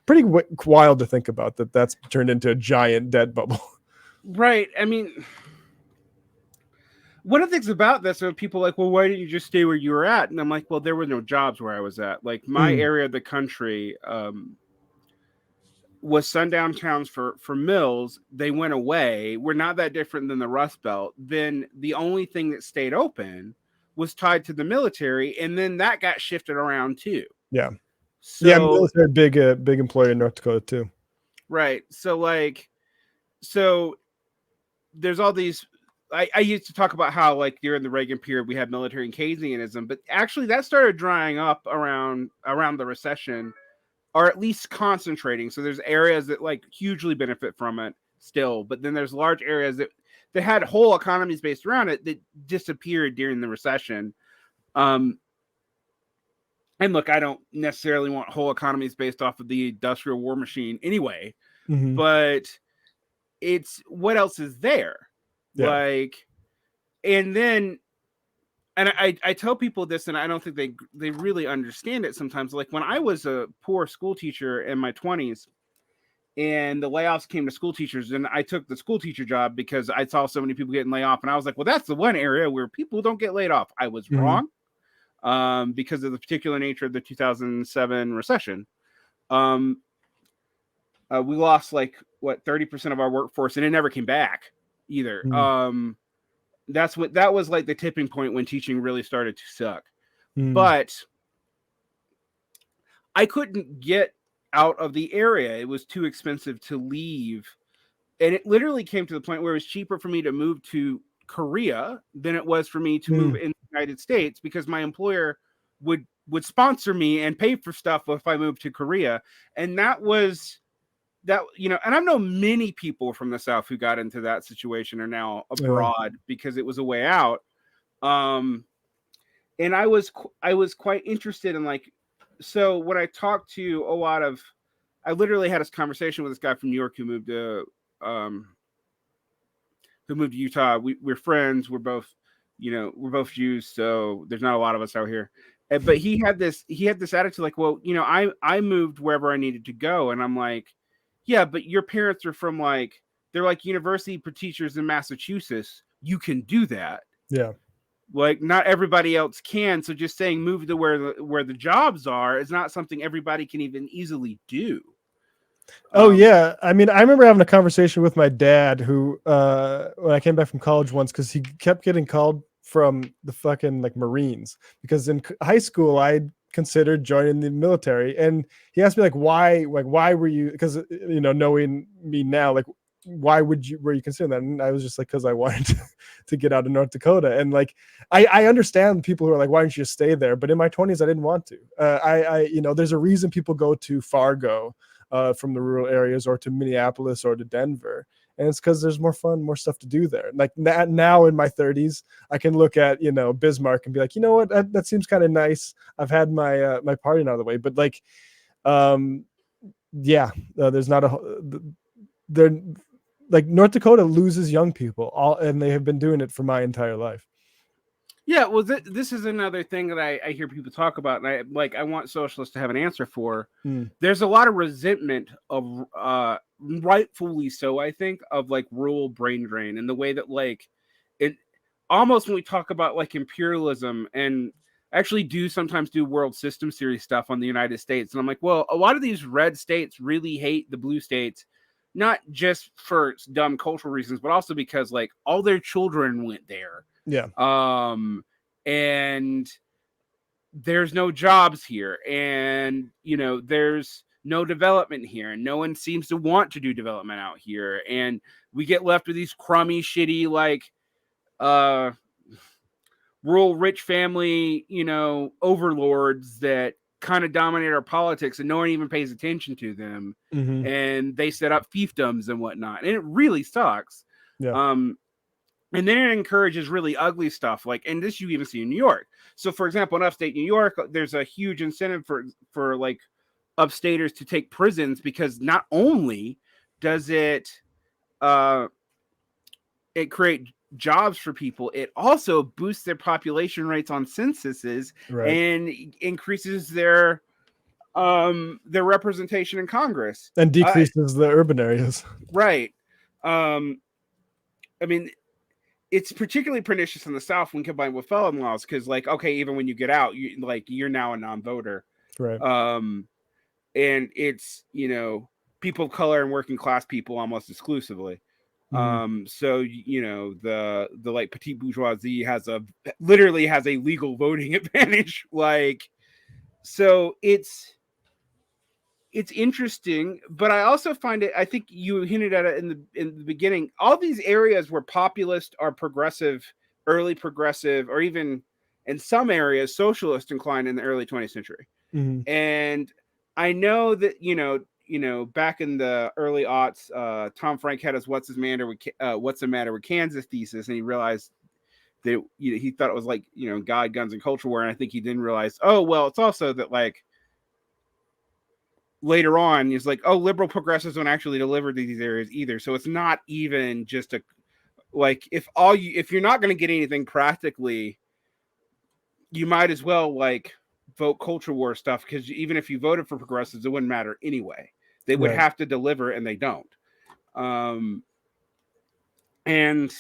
pretty wild to think about that's turned into a giant debt bubble. Right. I mean, one of the things about this are people like, well, why didn't you just stay where you were at? And I'm like, well, there were no jobs where I was at. Like my area of the country was sundown towns for mills. They went away. We're not that different than the Rust Belt. Then the only thing that stayed open was tied to the military, and then that got shifted around too. Yeah. So, military, big employer in North Dakota too. Right. So there's all these. I used to talk about how, like, during the Reagan period we had military and Keynesianism, but actually that started drying up around the recession, or at least concentrating. So there's areas that like hugely benefit from it still, but then there's large areas that had whole economies based around it that disappeared during the recession. And look, I don't necessarily want whole economies based off of the industrial war machine anyway, but it's what else is there? Yeah. Like, and then, and I tell people this, and I don't think they really understand it sometimes. Like when I was a poor school teacher in my 20s, and the layoffs came to school teachers, and I took the school teacher job because I saw so many people getting laid off, and I was like, well, that's the one area where people don't get laid off. I was wrong, because of the particular nature of the 2007 recession. We lost like 30% of our workforce, and it never came back either. That was like the tipping point when teaching really started to suck. But I couldn't get out of the area. It was too expensive to leave. And it literally came to the point where it was cheaper for me to move to Korea than it was for me to move in the United States, because my employer would sponsor me and pay for stuff if I moved to Korea. And that, and I know many people from the South who got into that situation are now abroad because it was a way out. And I was quite interested in, like, so when I talked to I literally had this conversation with this guy from New York who moved to Utah. We're friends. We're both Jews, so there's not a lot of us out here. But he had this attitude like, well, I moved wherever I needed to go, and I'm like, yeah, but your parents are from they're like university teachers in Massachusetts. You can do that. Yeah. Like, not everybody else can. So just saying move to where the jobs are is not something everybody can even easily do. Oh yeah. I mean, I remember having a conversation with my dad who, when I came back from college once, because he kept getting called from the fucking Marines, because in high school I considered joining the military, and he asked me why were you, because knowing me now, why were you considering that? And I was just because I wanted to get out of North Dakota. And I understand people who are why don't you just stay there? But in my 20s, I didn't want to. There's a reason people go to Fargo from the rural areas, or to Minneapolis, or to Denver. And it's because there's more fun, more stuff to do there. Now in my 30s, I can look at, Bismarck and be like, you know what, that seems kind of nice. I've had my my partying out of the way. But there's not North Dakota loses young people, and they have been doing it for my entire life. Yeah, well, this is another thing that I hear people talk about, and I want socialists to have an answer for. There's a lot of resentment of, rightfully so, I think, of rural brain drain, and the way that it almost, when we talk about imperialism, and actually sometimes do world system series stuff on the United States, and I'm like, well, a lot of these red states really hate the blue states, not just for dumb cultural reasons, but also because all their children went there. Yeah. And there's no jobs here, and there's no development here, and no one seems to want to do development out here, and we get left with these crummy, shitty, rural rich family, overlords that kind of dominate our politics, and no one even pays attention to them. And they set up fiefdoms and whatnot, and it really sucks. And then it encourages really ugly stuff, and this you even see in New York. So, for example, in upstate New York, there's a huge incentive for upstaters to take prisons, because not only does it create jobs for people, it also boosts their population rates on censuses, and increases their representation in Congress, and decreases the urban areas. Right. I mean, it's particularly pernicious in the South when combined with felon laws, because even when you get out, you're now a non-voter. Right. And it's people of color and working class people almost exclusively. So the petite bourgeoisie literally has a legal voting advantage. So it's interesting, but I also find it, I think you hinted at it in the beginning, all these areas where populist are progressive, early progressive, or even in some areas socialist inclined in the early 20th century. And I know that back in the early aughts, Tom Frank had his what's the matter with Kansas thesis, and he realized that he thought it was God, guns, and culture war, and I think he didn't realize, oh well, it's also that later on is liberal progressives don't actually deliver to these areas either. So it's not even just if you're not going to get anything practically, you might as well vote culture war stuff, because even if you voted for progressives, it wouldn't matter anyway. They would have to deliver, and they don't. And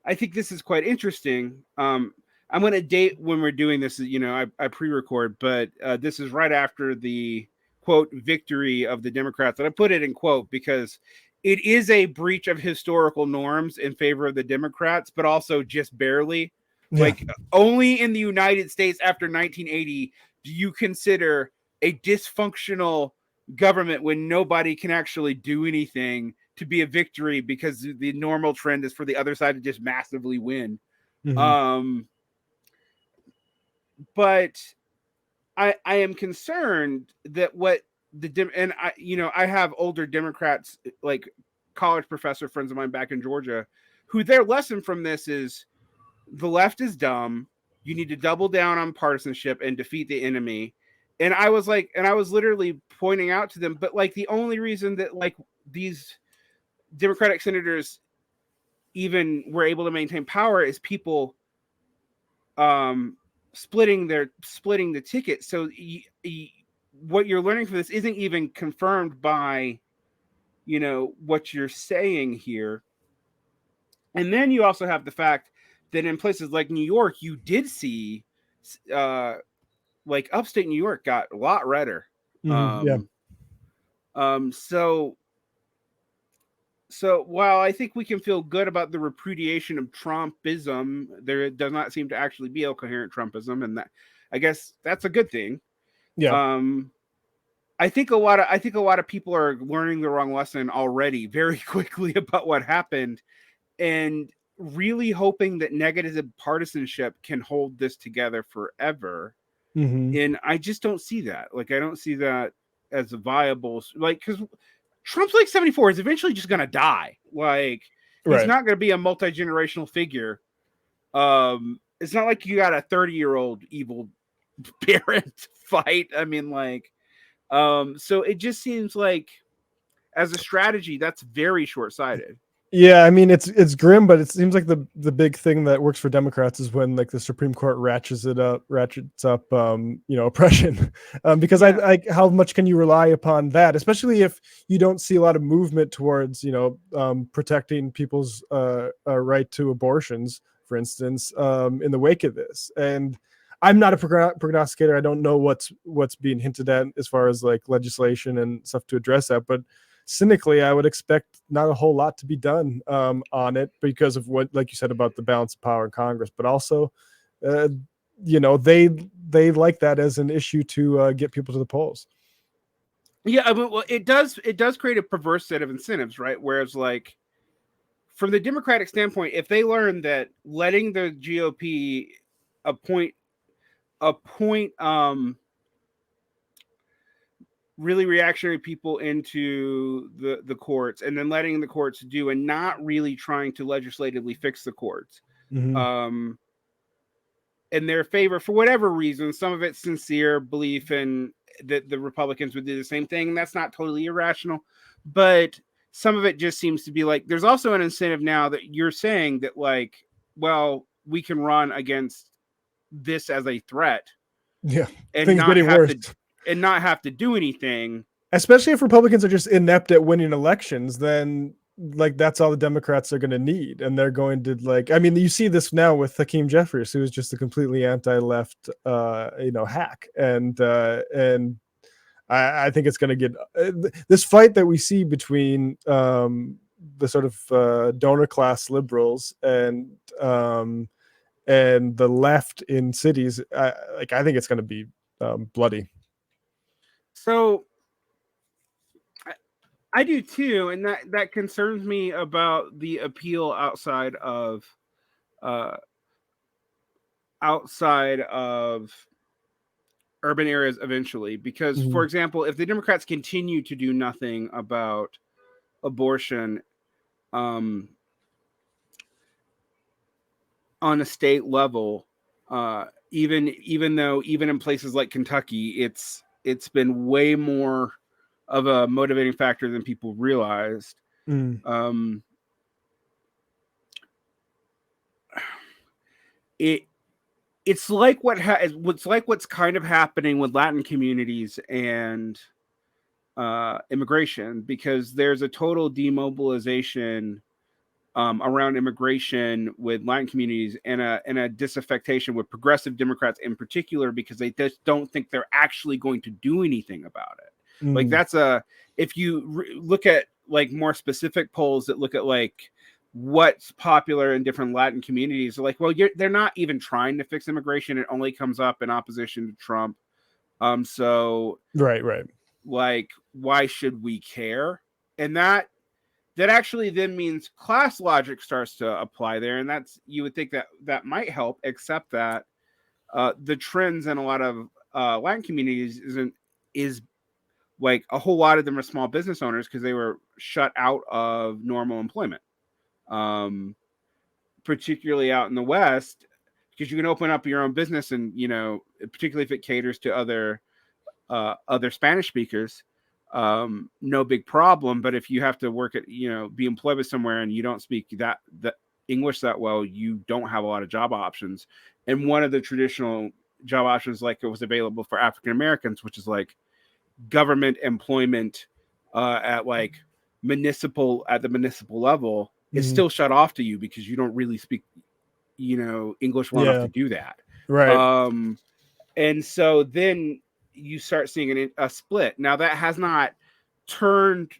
I think this is quite interesting. I'm going to date when we're doing this. I pre-record, but this is right after the quote victory of the Democrats. And I put it in quote because it is a breach of historical norms in favor of the Democrats, but also just barely. Yeah. Like only in the United States after 1980 do you consider a dysfunctional government when nobody can actually do anything to be a victory, because the normal trend is for the other side to just massively win. Mm-hmm. But I am concerned that what and I have older Democrats, like college professor friends of mine back in Georgia, who their lesson from this is the left is dumb. You need to double down on partisanship and defeat the enemy. And I was literally pointing out to them, but like the only reason that like these Democratic senators even were able to maintain power is people splitting the ticket. So what you're learning from this isn't even confirmed by what you're saying here. And then you also have the fact that in places like New York, you did see like upstate New York got a lot redder. So while I think we can feel good about the repudiation of Trumpism, there does not seem to actually be a coherent Trumpism, and that I guess that's a good thing. Yeah. I think a lot of people are learning the wrong lesson already very quickly about what happened, and really hoping that negative partisanship can hold this together forever. Mm-hmm. And I just don't see that. Like, I don't see that as a viable, like, because Trump's like 74 is eventually just going to die. Like, he's not going to be a multi-generational figure. It's not like you got a 30-year-old evil parent fight. I mean, like, so it just seems like as a strategy, that's very short-sighted. Yeah, I mean it's grim, but it seems like the big thing that works for Democrats is when like the Supreme Court ratchets up oppression, because I how much can you rely upon that, especially if you don't see a lot of movement towards protecting people's right to abortions, for instance, in the wake of this. And I'm not a prognosticator. I don't know what's being hinted at as far as like legislation and stuff to address that, but cynically, I would expect not a whole lot to be done on it because of what, like you said, about the balance of power in Congress, but also, they like that as an issue to get people to the polls. Yeah, I mean, well, it does create a perverse set of incentives, right? Whereas, like, from the Democratic standpoint, if they learn that letting the GOP appoint really reactionary people into the courts, and then letting the courts do, and not really trying to legislatively fix the courts, mm-hmm. In their favor for whatever reason. Some of it's sincere belief in that the Republicans would do the same thing. That's not totally irrational, but some of it just seems to be like there's also an incentive now that you're saying that, like, well, we can run against this as a threat, and things not getting have worse. And not have to do anything. Especially if Republicans are just inept at winning elections, then like that's all the Democrats are going to need, and they're going to like. I mean, you see this now with Hakeem Jeffries, who is just a completely anti-left, hack, and I think it's going to get this fight that we see between the sort of donor class liberals and the left in cities. I think it's going to be bloody. So I do too, and that concerns me about the appeal outside of urban areas eventually, because mm-hmm. for example, if the Democrats continue to do nothing about abortion on a state level, even though even in places like Kentucky, it's been way more of a motivating factor than people realized. Mm. It's like what's kind of happening with Latin communities and immigration, because there's a total demobilization around immigration with Latin communities, and a disaffection with progressive Democrats in particular, because they just don't think they're actually going to do anything about it. Like that's if you look at like more specific polls that look at like what's popular in different Latin communities, they're like, well, they're not even trying to fix immigration. It only comes up in opposition to Trump. So right. Like, why should we care? And that actually then means class logic starts to apply there, and that's, you would think that might help, except that the trends in a lot of Latin communities is like a whole lot of them are small business owners because they were shut out of normal employment, particularly out in the West, because you can open up your own business, and particularly if it caters to other Spanish speakers, no big problem. But if you have to work at, be employed with somewhere and you don't speak that English that well, you don't have a lot of job options. And one of the traditional job options, like it was available for African Americans, which is like government employment at the municipal level, is still shut off to you because you don't really speak, English well enough to do that. Right. And so then you start seeing a split. Now that has not turned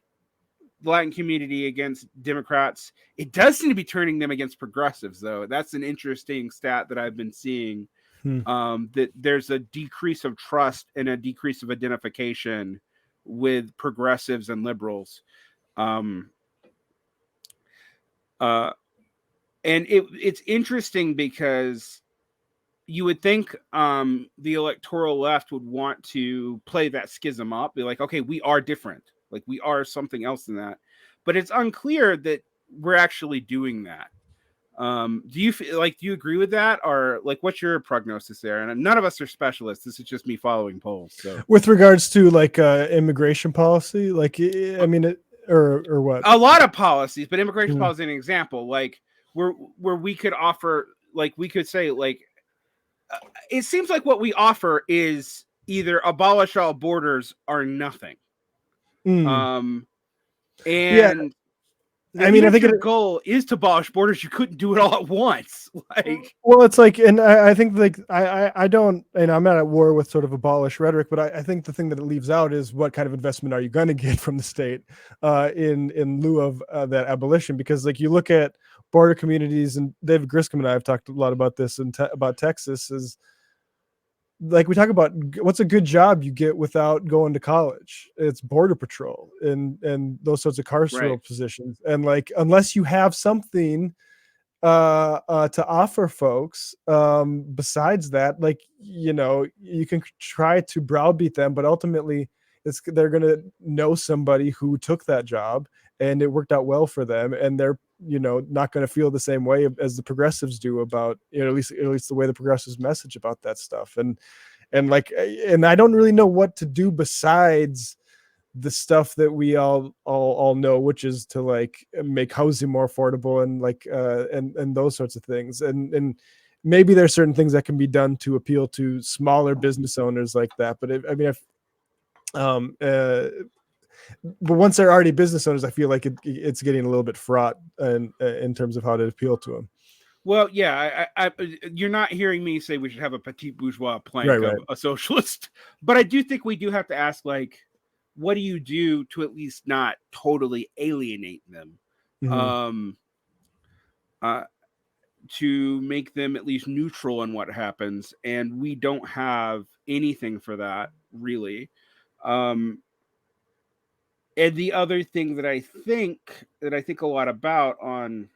the Latin community against Democrats. It does seem to be turning them against progressives, though. That's an interesting stat that I've been seeing, that there's a decrease of trust and a decrease of identification with progressives and liberals. And it's interesting because you would think the electoral left would want to play that schism up, be like, okay, we are different. Like, we are something else than that. But it's unclear that we're actually doing that. Do you agree with that? Or like, what's your prognosis there? And none of us are specialists. This is just me following polls. So with regards to like immigration policy, like, I mean, or what? A lot of policies, but immigration policy is an example. Like where we could offer, like we could say, like, it seems like what we offer is either abolish all borders or nothing. And yeah, I mean, I think your goal is to abolish borders, you couldn't do it all at once. Like, well, it's like, and I think like I don't, and I'm not at war with sort of abolish rhetoric, but I think the thing that it leaves out is what kind of investment are you going to get from the state in lieu of that abolition? Because like you look at border communities, and David Griscom and I have talked a lot about this and about Texas, is like we talk about what's a good job you get without going to college. It's border patrol and those sorts of carceral positions. And like, unless you have something to offer folks besides that, like, you can try to browbeat them, but ultimately they're going to know somebody who took that job and it worked out well for them, and they're not going to feel the same way as the progressives do about, at least the way the progressives message about that stuff. And I don't really know what to do besides the stuff that we all know, which is to like make housing more affordable and like and those sorts of things. And maybe there's certain things that can be done to appeal to smaller business owners like that. But but once they're already business owners, I feel like it's getting a little bit fraught in terms of how to appeal to them. Well, yeah, you're not hearing me say we should have a petit bourgeois plank of a socialist, but I do think we do have to ask, like, what do you do to at least not totally alienate them, to make them at least neutral in what happens? And we don't have anything for that, really. And the other thing that I think a lot about on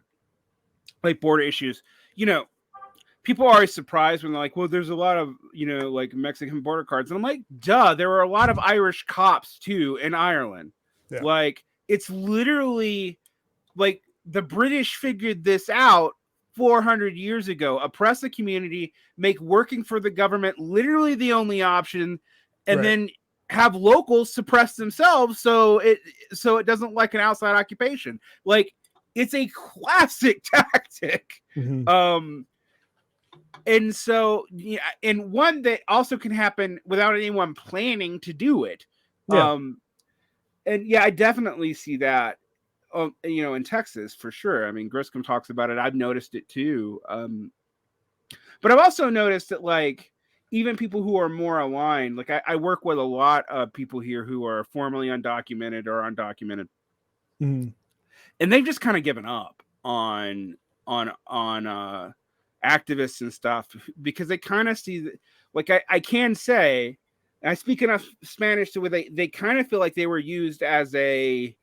like border issues, people are always surprised when they're like, well, there's a lot of, like Mexican border guards. And I'm like, duh, there were a lot of Irish cops too in Ireland. Yeah. Like, it's literally like the British figured this out 400 years ago, oppress the community, make working for the government literally the only option, and then have locals suppress themselves so it doesn't like an outside occupation. Like, it's a classic tactic. And so, yeah, and one that also can happen without anyone planning to do it. And yeah, I definitely see that. In Texas for sure. I mean, Griscom talks about it. I've noticed it too. But I've also noticed that, like, even people who are more aligned, like I work with a lot of people here who are formerly undocumented or undocumented, and they've just kind of given up on activists and stuff because they kind of see that, like I can say, I speak enough Spanish to where they kind of feel like they're used as a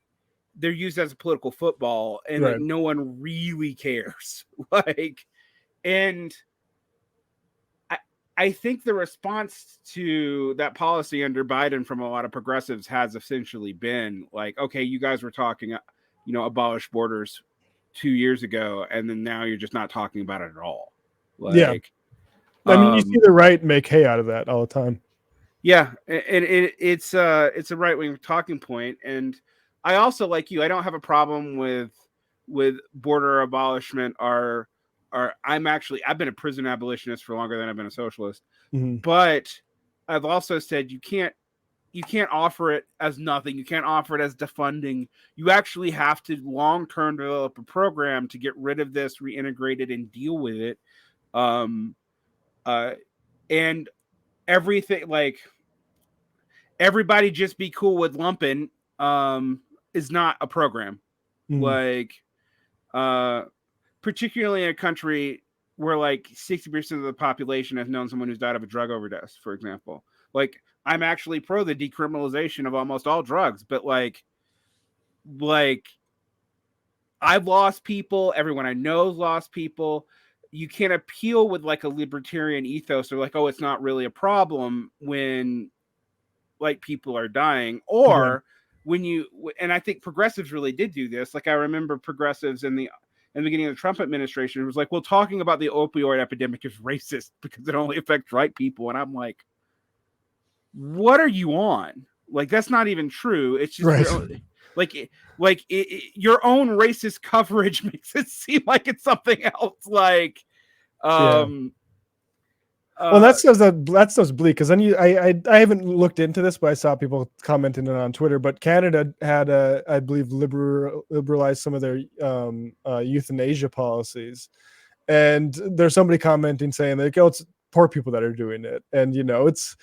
political football, and that no one really cares. Like, and I think the response to that policy under Biden from a lot of progressives has essentially been like, okay, you guys were talking, abolish borders 2 years ago, and then now you're just not talking about it at all. Like, I mean, you see the right make hay out of that all the time. Yeah, and it's a right wing talking point, and I also, like you, I don't have a problem with border abolishment. I've been a prison abolitionist for longer than I've been a socialist, but I've also said you can't offer it as nothing. You can't offer it as defunding. You actually have to long term develop a program to get rid of this, reintegrate it, and deal with it. And everything, like, everybody just be cool with lumping is not a program. Like, particularly in a country where like 60% of the population has known someone who's died of a drug overdose, for example. Like, I'm actually pro the decriminalization of almost all drugs, but like I've lost people. Everyone I know's lost people. You can't appeal with like a libertarian ethos or like, oh, it's not really a problem when like people are dying, or when and I think progressives really did do this. Like, I remember progressives in the beginning of the Trump administration, it was like, well, talking about the opioid epidemic is racist because it only affects white people. And I'm like, what are you on? Like, that's not even true. It's just your own racist coverage makes it seem like it's something else. Like, well, that sounds bleak, because then I haven't looked into this, but I saw people commenting it on Twitter. But Canada had I believe liberalized some of their euthanasia policies, and there's somebody commenting saying like, oh, it's poor people that are doing it, and it's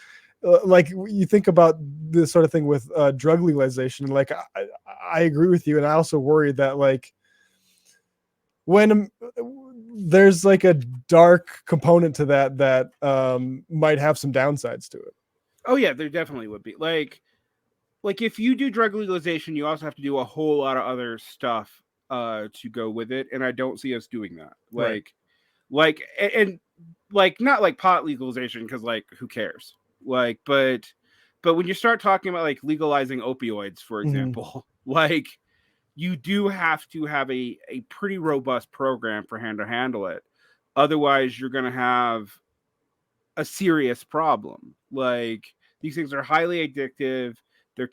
like, you think about this sort of thing with drug legalization, and like I agree with you, and I also worry that like when there's like a dark component to that might have some downsides to it. Oh yeah, there definitely would be. Like if you do drug legalization, you also have to do a whole lot of other stuff to go with it, and I don't see us doing that. And not like pot legalization, because like, who cares? Like, but when you start talking about like legalizing opioids, for example, like, you do have to have a pretty robust program for to handle it. Otherwise, you're going to have a serious problem. Like, these things are highly addictive. They're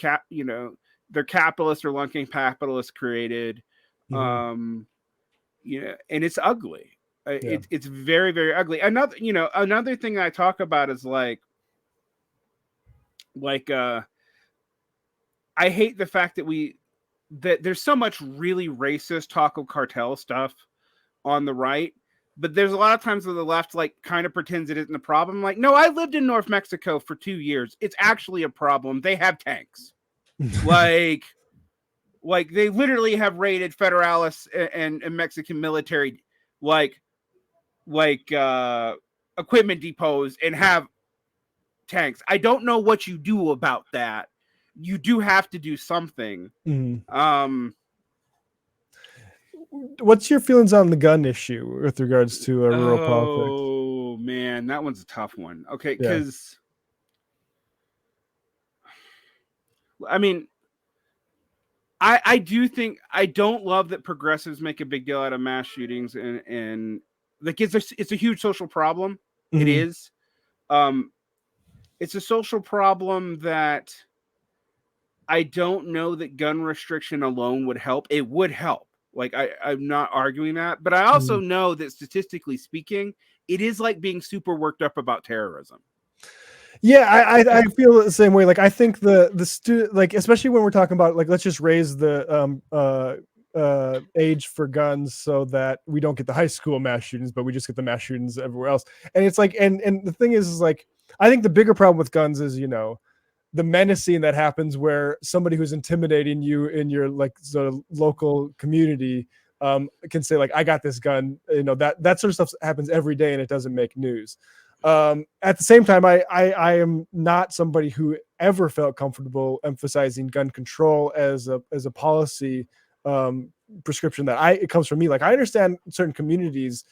they're capitalist or lunking capitalist created. And it's ugly. It's very, very ugly. Another thing I talk about is like I hate the fact that there's so much really racist taco cartel stuff on the right, but there's a lot of times where the left like kind of pretends it isn't a problem. Like, no, I lived in North Mexico for 2 years. It's actually a problem. They have tanks. like they literally have raided Federalists and Mexican military equipment depots and have tanks. I don't know what you do about that. You do have to do something. What's your feelings on the gun issue with regards to rural politics? Oh man, that one's a tough one. Okay, because I mean, I do think, I don't love that progressives make a big deal out of mass shootings, and like, it's a huge social problem. It is. It's a social problem that I don't know that gun restriction alone would help. It would help. Like, I'm not arguing that, but I also know that statistically speaking, it is like being super worked up about terrorism. Yeah, I feel the same way. Like, I think the student, like, especially when we're talking about, like, let's just raise the age for guns so that we don't get the high school mass shootings, but we just get the mass shootings everywhere else. And it's like, and the thing is like, I think the bigger problem with guns is, you know, the menacing that happens where somebody who's intimidating you in your like sort of local community can say like, I got this gun, you know, that sort of stuff happens every day and it doesn't make news. At the same time, I am not somebody who ever felt comfortable emphasizing gun control as a policy prescription that it comes from me. Like, I understand certain communities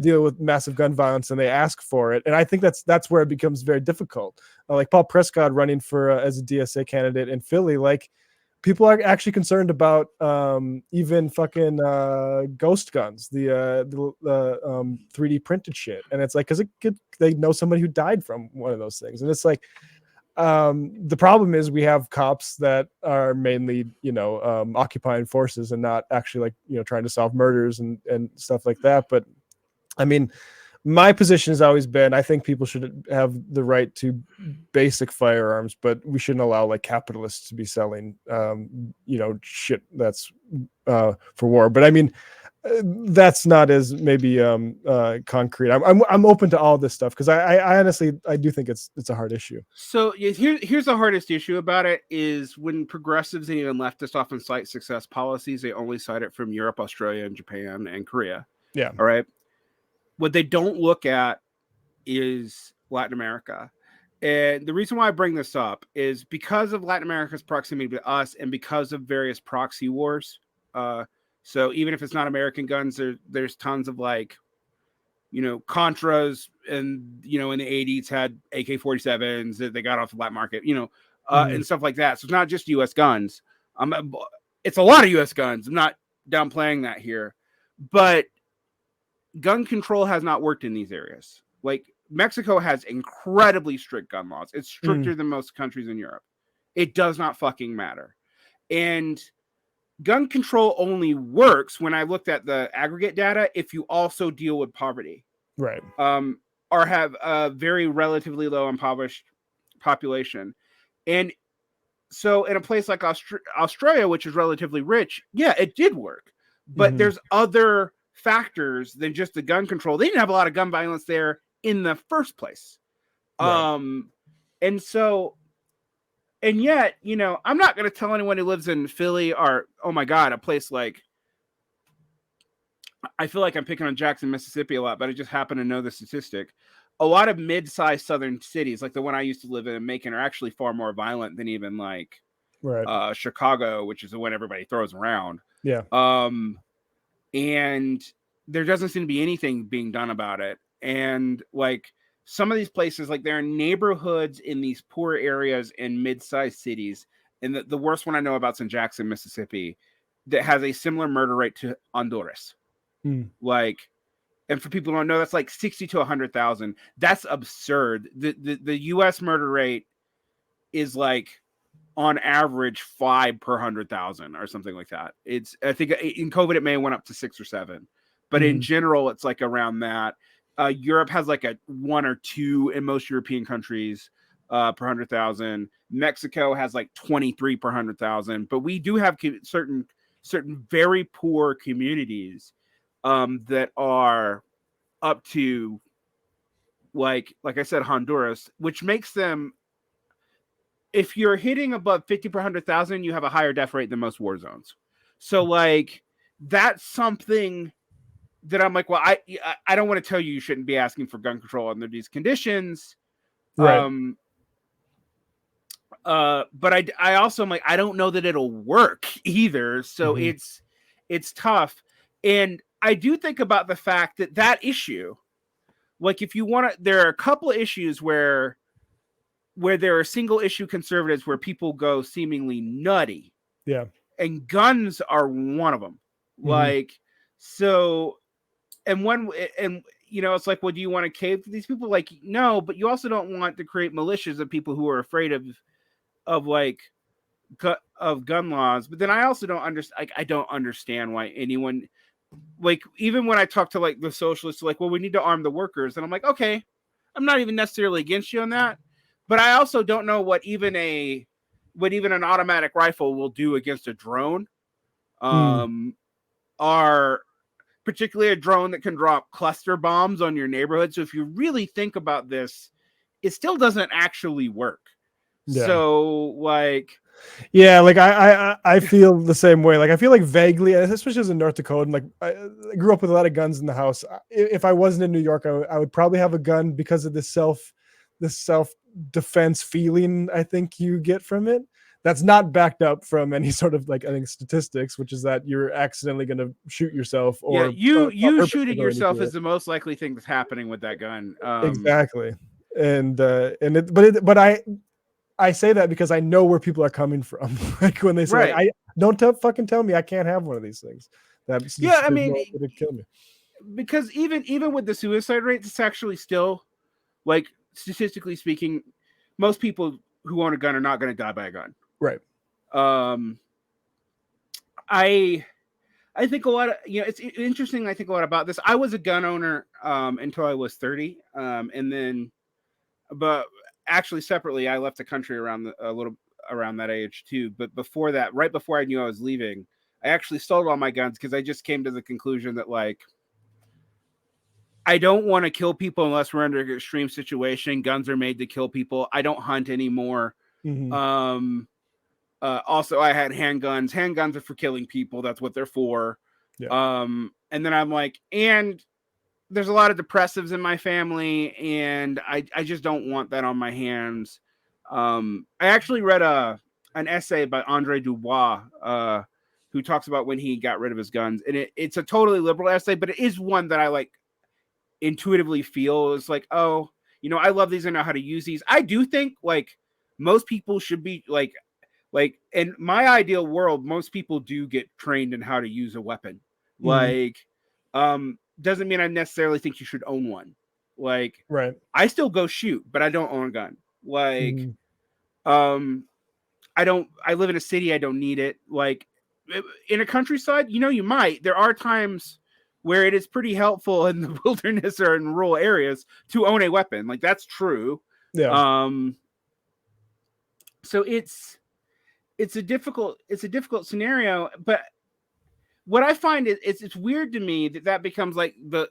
deal with massive gun violence and they ask for it, and I think that's where it becomes very difficult. Like Paul Prescott running for as a DSA candidate in Philly, like, people are actually concerned about even fucking ghost guns, the 3D printed shit, and it's like, because they know somebody who died from one of those things, and it's like, the problem is we have cops that are mainly, you know, occupying forces and not actually, like, you know, trying to solve murders and stuff like that. But I mean, my position has always been, I think people should have the right to basic firearms, but we shouldn't allow like capitalists to be selling, you know, shit that's for war. But I mean, that's not as maybe concrete. I'm open to all this stuff because I honestly I do think it's a hard issue. So here's the hardest issue about it is when progressives and even leftists often cite success policies, they only cite it from Europe, Australia, and Japan and Korea. Yeah. All right. What they don't look at is Latin America. And the reason why I bring this up is because of Latin America's proximity to us and because of various proxy wars. So even if it's not American guns, there's tons of like, you know, Contras and, you know, in the 80s had AK-47s that they got off the black market, you know, and stuff like that. So it's not just U.S. guns. It's a lot of U.S. guns. I'm not downplaying that here. But gun control has not worked in these areas. Like, Mexico has incredibly strict gun laws. It's stricter than most countries in Europe. It does not fucking matter. And gun control only works when I looked at the aggregate data if you also deal with poverty. Right. Or have a very relatively low impoverished population. And so in a place like Australia, which is relatively rich, yeah, it did work. But there's other factors than just the gun control. They didn't have a lot of gun violence there in the first place. Right. And so, and yet, you know, I'm not going to tell anyone who lives in Philly or, oh my God, a place like, I feel like I'm picking on Jackson, Mississippi a lot, but I just happen to know the statistic. A lot of mid-sized southern cities, like the one I used to live in Macon, are actually far more violent than even like Chicago, which is the one everybody throws around. Yeah. And there doesn't seem to be anything being done about it. And like some of these places, like there are neighborhoods in these poor areas in mid-sized cities. And the worst one I know about is in Jackson, Mississippi, that has a similar murder rate to Honduras. Like, and for people who don't know, that's like 60 to 100,000. That's absurd. The U.S. murder rate is like on average 5 per 100,000 or something like that. I think in COVID it may have went up to 6 or 7, but in general it's like around that. Europe has like a 1 or 2 in most European countries per 100,000. Mexico has like 23 per 100,000, but we do have certain very poor communities that are up to like I said, Honduras, which makes them, if you're hitting above 50 per 100,000, you have a higher death rate than most war zones. So like that's something that I'm like, well, I don't want to tell you shouldn't be asking for gun control under these conditions. Right. But I also am like, I don't know that it'll work either. So it's tough. And I do think about the fact that issue, like if you want to, there are a couple of issues where there are single issue conservatives where people go seemingly nutty. Yeah. And guns are one of them. Like, so, and you know, it's like, well, do you want to cave to these people? Like, no, but you also don't want to create militias of people who are afraid of gun laws. But then I also don't understand, like, I don't understand why anyone, like, even when I talk to like the socialists, like, well, we need to arm the workers. And I'm like, okay, I'm not even necessarily against you on that. but I also don't know what even an automatic rifle will do against a drone. Are particularly a drone that can drop cluster bombs on your neighborhood. So if you really think about this, it still doesn't actually work. Yeah. So like, yeah, like I feel the same way. Like I feel like vaguely, especially as in North Dakota, and like I grew up with a lot of guns in the house. If I wasn't in New York, I would probably have a gun because of the self defense feeling I think you get from it. That's not backed up from any sort of like I think statistics, which is that you're accidentally going to shoot yourself or you shooting yourself is the most likely thing that's happening with that gun. Exactly, but I say that because I know where people are coming from. Like when they say, right. like, I don't fucking tell me I can't have one of these things. That's I mean, it'd kill me. Because even with the suicide rates, it's actually still, like, statistically speaking, most people who own a gun are not going to die by a gun. Right. I think a lot of, it's interesting. I think a lot about this. I was a gun owner until I was 30, and then, but actually separately, I left the country a little around that age too. But before that, right before I knew I was leaving, I actually sold all my guns because I just came to the conclusion that, like, I don't want to kill people unless we're under an extreme situation. Guns are made to kill people. I don't hunt anymore. Also, I had handguns. Handguns are for killing people. That's what they're for. Yeah. And then I'm like, and there's a lot of depressives in my family, and I just don't want that on my hands. I actually read an essay by Andre Dubois, who talks about when he got rid of his guns, and it's a totally liberal essay, but it is one that I like intuitively feel is like, oh, I love these. I know how to use these. I do think like most people should be like in my ideal world, most people do get trained in how to use a weapon. Like, doesn't mean I necessarily think you should own one. Like, right. I still go shoot, but I don't own a gun. Like, I live in a city. I don't need it. Like, in a countryside, you might. There are times where it is pretty helpful in the wilderness or in rural areas to own a weapon. Like, that's true. Yeah. So it's a difficult scenario, but what I find is it's weird to me that becomes like the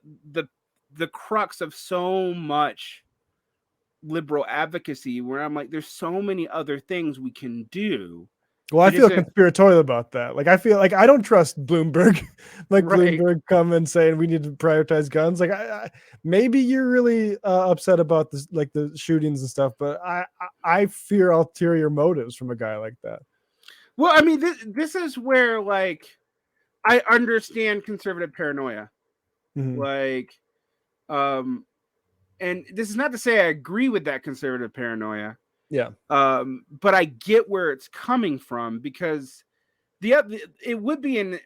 crux of so much liberal advocacy, where I'm like, there's so many other things we can do. Well, I feel conspiratorial about that. Like, I feel like I don't trust Bloomberg. Like, right. Bloomberg come and saying we need to prioritize guns. Like, maybe you're really upset about this, like the shootings and stuff, but I fear ulterior motives from a guy like that. Well, I mean, this is where, like, I understand conservative paranoia. Like, and this is not to say I agree with that conservative paranoia. Yeah. But I get where it's coming from, because it would be in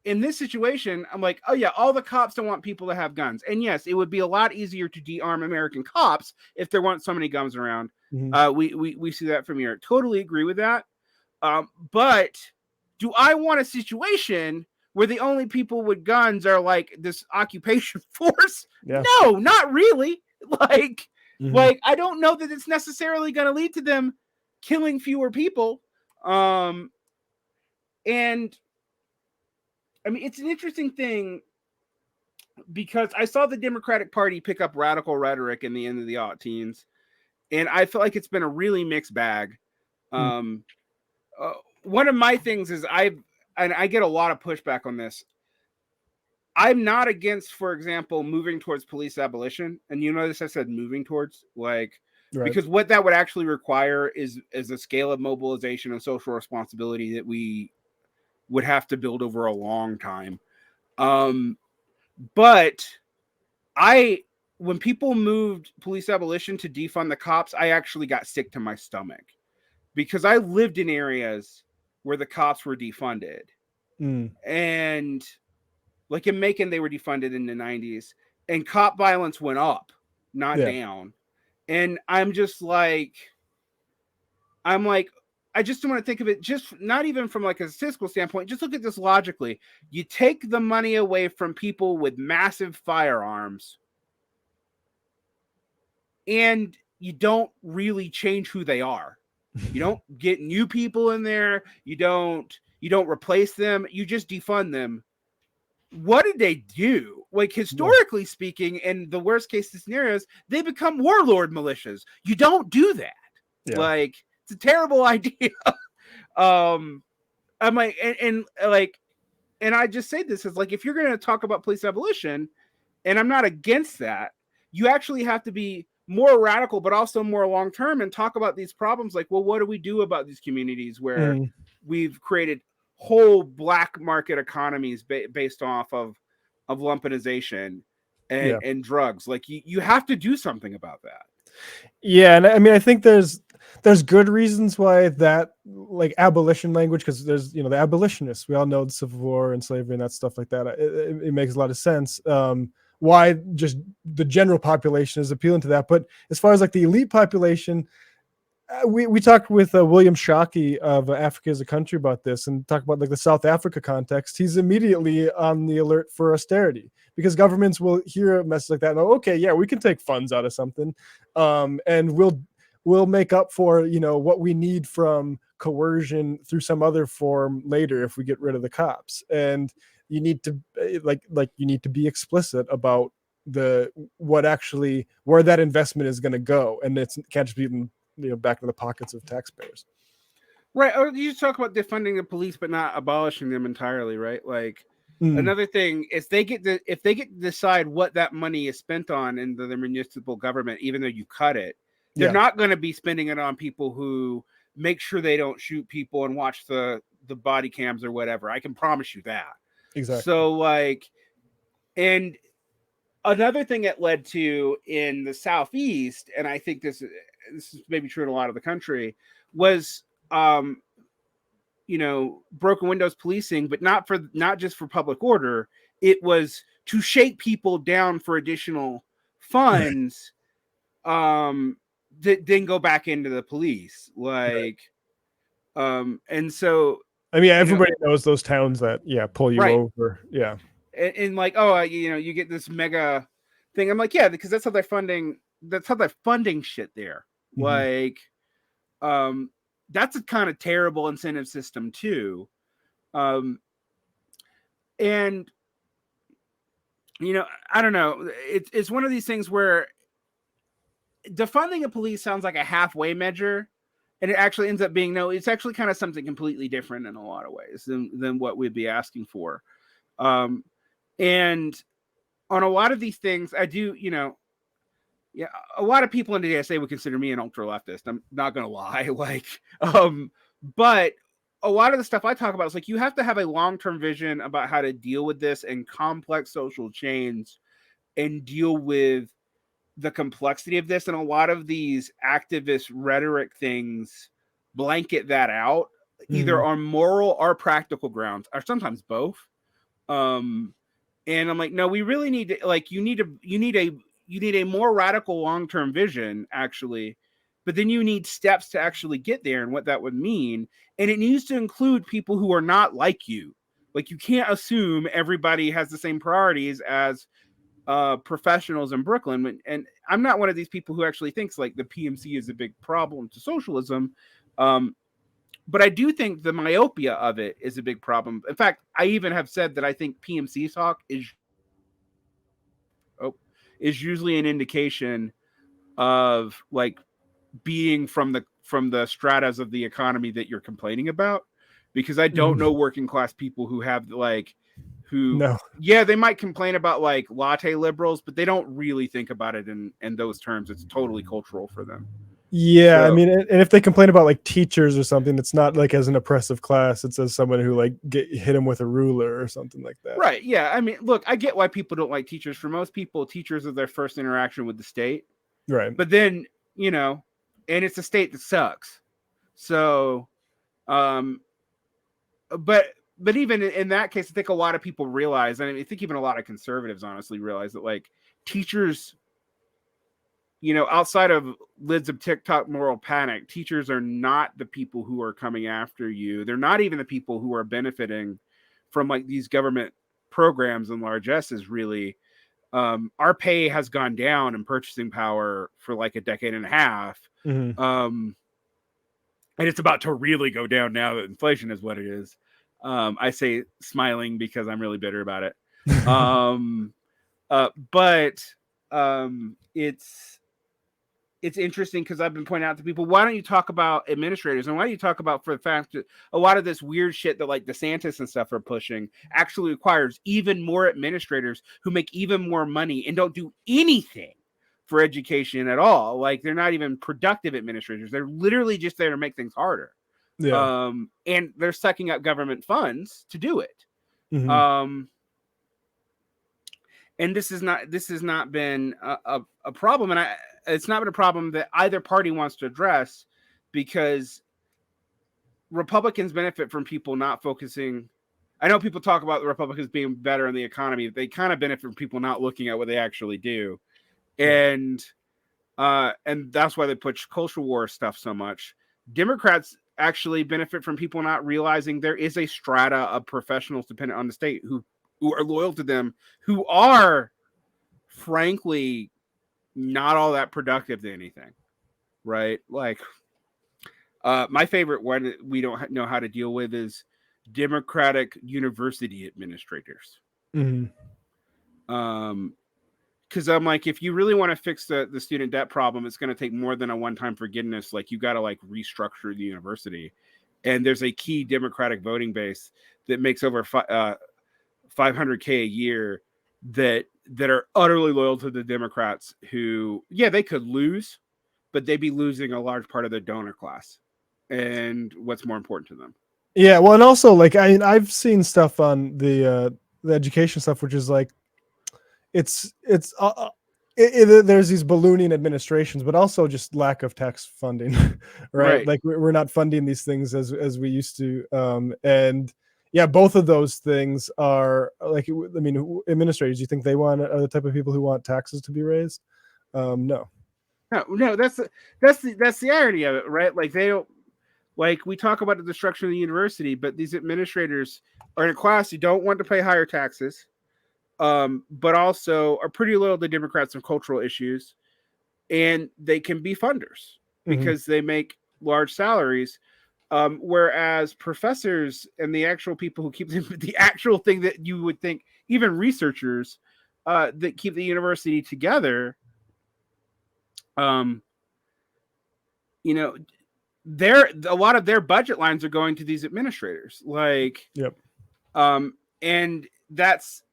this situation. I'm like, oh yeah, all the cops don't want people to have guns. And yes, it would be a lot easier to de-arm American cops if there weren't so many guns around. We see that from here. Totally agree with that. But do I want a situation where the only people with guns are like this occupation force? Yeah. No, not really. Like, I don't know that it's necessarily going to lead to them killing fewer people. And I mean, it's an interesting thing, because I saw the Democratic Party pick up radical rhetoric in the end of the aught teens, and I feel like it's been a really mixed bag. One of my things is I get a lot of pushback on this. I'm not against, for example, moving towards police abolition. And you notice I said moving towards, like, right. Because what that would actually require is a scale of mobilization and social responsibility that we would have to build over a long time. But when people moved police abolition to defund the cops, I actually got sick to my stomach, because I lived in areas where the cops were defunded. And like in Macon, they were defunded in the 90s, and cop violence went up, not down. And I'm like, I just don't want to think of it just not even from like a statistical standpoint. Just look at this logically. You take the money away from people with massive firearms, and you don't really change who they are. You don't get new people in there. You don't replace them. You just defund them. What did they do? Like, historically speaking, in the worst case scenarios, they become warlord militias. You don't do that. Yeah. Like, it's a terrible idea. I'm like, and I just say this is like, if you're going to talk about police abolition, and I'm not against that, you actually have to be more radical, but also more long term, and talk about these problems. Like, well, what do we do about these communities where we've created whole black market economies based off of lumpenization and drugs? Like, you have to do something about that. Yeah, and I mean, I think there's good reasons why that, like, abolition language, because there's, the abolitionists. We all know the Civil War and slavery and that stuff like that. It makes a lot of sense. Why just the general population is appealing to that. But as far as like the elite population, we talked with William Shockey of Africa as a Country about this, and talked about like the South Africa context. He's immediately on the alert for austerity, because governments will hear a message like that and, okay, yeah, we can take funds out of something, and we'll make up for what we need from coercion through some other form later if we get rid of the cops. And you need to you need to be explicit about where that investment is going to go, and it can't just be back to the pockets of taxpayers. Right. Or you talk about defunding the police, but not abolishing them entirely, right? Like, another thing is if they get to decide what that money is spent on in the municipal government, even though you cut it, they're not going to be spending it on people who make sure they don't shoot people and watch the body cams or whatever. I can promise you that. Exactly. So, like, and another thing it led to in the Southeast, and I think this is maybe true in a lot of the country, was broken windows policing, but not just for public order. It was to shake people down for additional funds, that then go back into the police. Like, and so, I mean, everybody knows those towns that pull you over. Yeah. And like, you get this mega thing. I'm like, yeah, because that's how they're funding shit there. Like, that's a kind of terrible incentive system too. And I don't know. It's one of these things where defunding a police sounds like a halfway measure, and it actually ends up being it's actually kind of something completely different in a lot of ways than what we'd be asking for. And on a lot of these things, I do, a lot of people in the DSA would consider me an ultra leftist. I'm not going to lie. Like, but a lot of the stuff I talk about is like, you have to have a long-term vision about how to deal with this and complex social chains and deal with the complexity of this. And a lot of these activist rhetoric things blanket that out, either on moral or practical grounds, or sometimes both. And I'm like, no, we really need to, like, you need a more radical long-term vision, actually, but then you need steps to actually get there and what that would mean. And it needs to include people who are not like you. Like, you can't assume everybody has the same priorities as professionals in Brooklyn. And I'm not one of these people who actually thinks like the PMC is a big problem to socialism. But I do think the myopia of it is a big problem. In fact, I even have said that I think PMC talk is usually an indication of like being from the stratas of the economy that you're complaining about, because I don't know working class people who have they might complain about like latte liberals, but they don't really think about it in those terms. It's totally cultural for them. Yeah, so, I mean, and if they complain about like teachers or something, it's not like as an oppressive class. It's as someone who like hit them with a ruler or something like that. Right. Yeah. I mean, look, I get why people don't like teachers. For most people, teachers are their first interaction with the state. Right. But then, and it's a state that sucks. So, but even in that case, I think a lot of people realize, and I think even a lot of conservatives honestly realize that like teachers, outside of lids of TikTok moral panic, teachers are not the people who are coming after you. They're not even the people who are benefiting from like these government programs and largesses, really. our pay has gone down in purchasing power for like a decade and a half. And it's about to really go down now that inflation is what it is. I say smiling because I'm really bitter about it. But it's interesting because I've been pointing out to people, why don't you talk about administrators, and why don't you talk about for the fact that a lot of this weird shit that like DeSantis and stuff are pushing actually requires even more administrators who make even more money and don't do anything for education at all. Like they're not even productive administrators. They're literally just there to make things harder. Yeah. And they're sucking up government funds to do it. And this has not been a problem, and it's not been a problem that either party wants to address, because Republicans benefit from people not focusing. I know people talk about the Republicans being better in the economy. They kind of benefit from people not looking at what they actually do, and that's why they push cultural war stuff so much. Democrats actually benefit from people not realizing there is a strata of professionals dependent on the state who are loyal to them, who are frankly not all that productive to anything, right? Like my favorite one we don't know how to deal with is Democratic university administrators. Because I'm like, if you really want to fix the student debt problem, it's going to take more than a one-time forgiveness. Like you got to like restructure the university, and there's a key Democratic voting base that makes over $500K a year that are utterly loyal to the Democrats, who, yeah, they could lose, but they'd be losing a large part of their donor class and what's more important to them. Yeah, well, and also like I've seen stuff on the education stuff, which is like it's there's these ballooning administrations, but also just lack of tax funding, right? Like we're not funding these things as we used to, and yeah, both of those things are like, I mean, administrators, you think they want the type of people who want taxes to be raised? No, that's the irony of it, right? Like they don't, like we talk about the destruction of the university, but these administrators are in a class who don't want to pay higher taxes, but also are pretty loyal to Democrats on cultural issues, and they can be funders because they make large salaries. Whereas professors and the actual people who keep the actual thing that you would think, even researchers that keep the university together, you know, a lot of their budget lines are going to these administrators. Like, and that's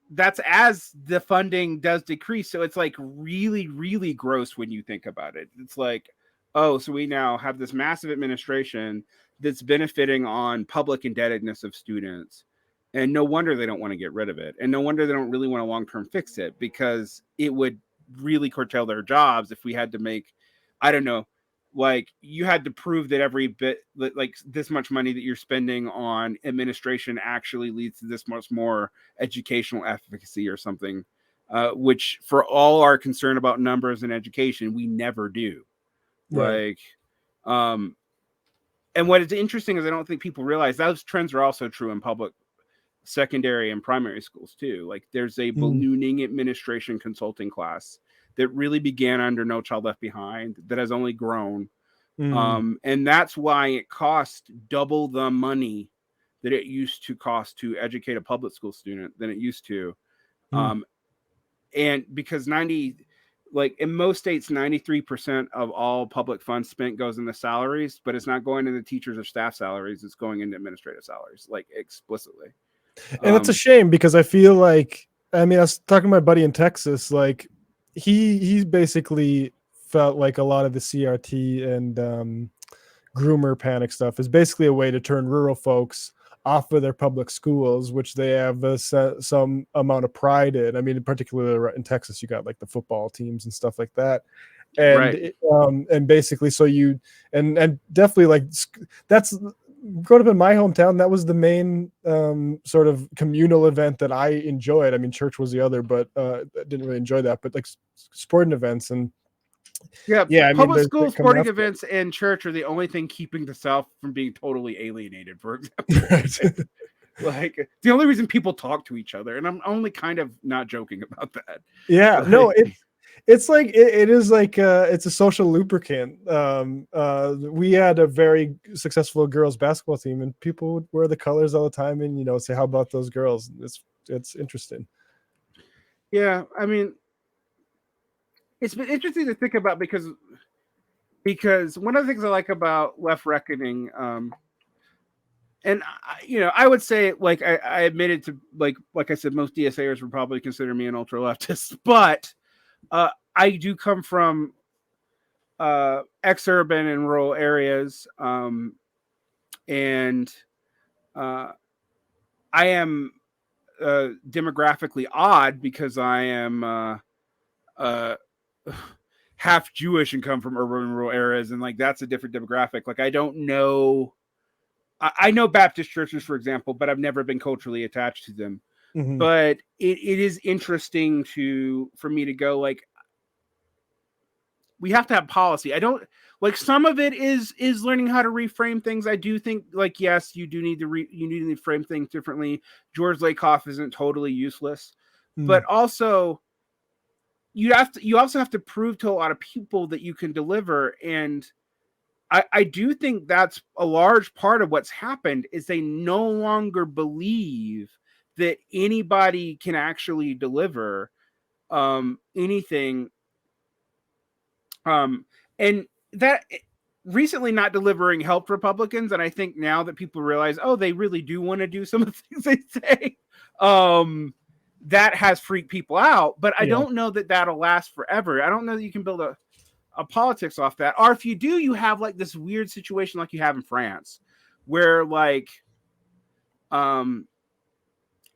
as the funding does decrease. So it's like really, really gross when you think about it. It's like, oh, so we now have this massive administration that's benefiting on public indebtedness of students. And no wonder they don't want to get rid of it. And no wonder they don't really want to long-term fix it, because it would really curtail their jobs if we had to make, I don't know, like you had to prove that every bit, like this much money that you're spending on administration actually leads to this much more educational efficacy or something, which for all our concern about numbers and education, we never do. Like, and what is interesting is I don't think people realize those trends are also true in public secondary and primary schools too. Like there's a ballooning administration consulting class that really began under No Child Left Behind that has only grown. And that's why it costs double the money that it used to cost to educate a public school student than it used to. And because in most states, 93% of all public funds spent goes into salaries, but it's not going into teachers or staff salaries. It's going into administrative salaries, like explicitly. And that's a shame, because I feel like, I mean, I was talking to my buddy in Texas, like he basically felt like a lot of the CRT and groomer panic stuff is basically a way to turn rural folks off of their public schools, which they have some amount of pride in. I mean, particularly in Texas, you got like the football teams and stuff like that. And and basically, so you and definitely like that's growing up in my hometown, that was the main sort of communal event that I enjoyed. I mean, church was the other, but I didn't really enjoy that. But like sporting events and public school sporting events and church are the only thing keeping the South from being totally alienated, for example. Like the only reason people talk to each other, and I'm only kind of not joking about that. Yeah, Like, no, it's like it is like it's a social lubricant. We had a very successful girls basketball team, and people would wear the colors all the time, and say, "How about those girls?" It's interesting. yeah, I mean, it's been interesting to think about because one of the things I like about Left Reckoning, and I would say, like, I admitted to, like I said, most DSAers would probably consider me an ultra leftist, but I do come from ex-urban and rural areas, and I am demographically odd because I am half Jewish and come from urban and rural areas, and like that's a different demographic. Like I don't know. I know Baptist churches, for example, but I've never been culturally attached to them. Mm-hmm. But it is interesting for me to go, like, we have to have policy. I don't like, some of it is learning how to reframe things. I do think, like, yes, you need to frame things differently. George Lakoff isn't totally useless, but also you also have to prove to a lot of people that you can deliver. And I do think that's a large part of what's happened is they no longer believe that anybody can actually deliver anything. And that recently not delivering helped Republicans. And I think now that people realize, oh, they really do want to do some of the things they say, that has freaked people out. But I don't know that that'll last forever. I don't know that you can build a politics off that. Or if you do, you have like this weird situation like you have in France, where like, and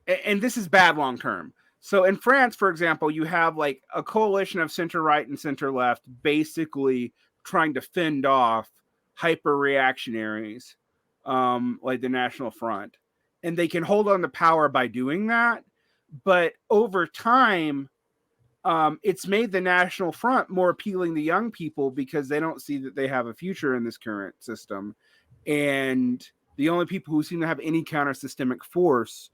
this is bad long term. So in France, for example, you have like a coalition of center right and center left basically trying to fend off hyper reactionaries, like the National Front. And they can hold on to power by doing that. But over time, it's made the National Front more appealing to young people because they don't see that they have a future in this current system. And the only people who seem to have any counter systemic force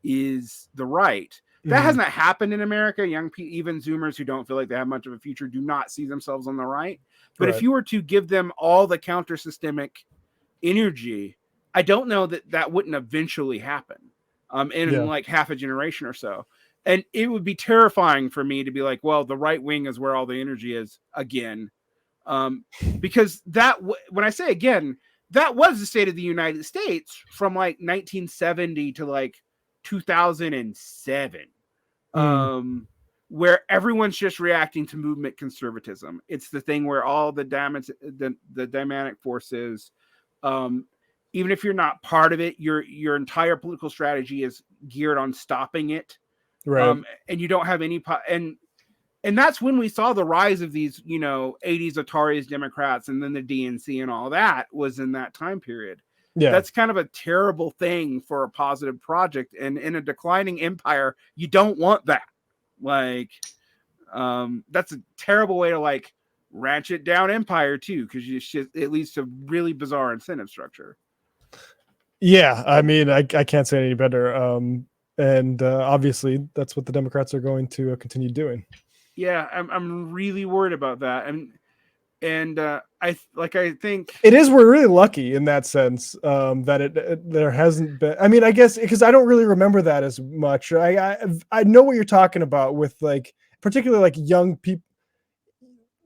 is the right. That hasn't happened in America. Young people, even Zoomers who don't feel like they have much of a future, do not see themselves on the right. But if you were to give them all the counter systemic energy, I don't know that wouldn't eventually happen in like half a generation or so. And it would be terrifying for me to be like, well, the right wing is where all the energy is again. Because when I say again, that was the state of the United States from like 1970 to like 2007, where everyone's just reacting to movement conservatism. It's the thing where all the dynamic forces, even if you're not part of it, your entire political strategy is geared on stopping it. Right. And you don't have any and that's when we saw the rise of these 80s Ataris Democrats, and then the DNC and all that was in that time period. That's kind of a terrible thing for a positive project, and in a declining empire you don't want that. Like that's a terrible way to like ratchet down empire too, because it leads to really bizarre incentive structure. I mean, I can't say any better. And obviously that's what the Democrats are going to continue doing. Yeah, I'm really worried about that. And I think it is. We're really lucky in that sense, that there hasn't been. I mean, I guess because I don't really remember that as much. I know what you're talking about with like particularly like young people,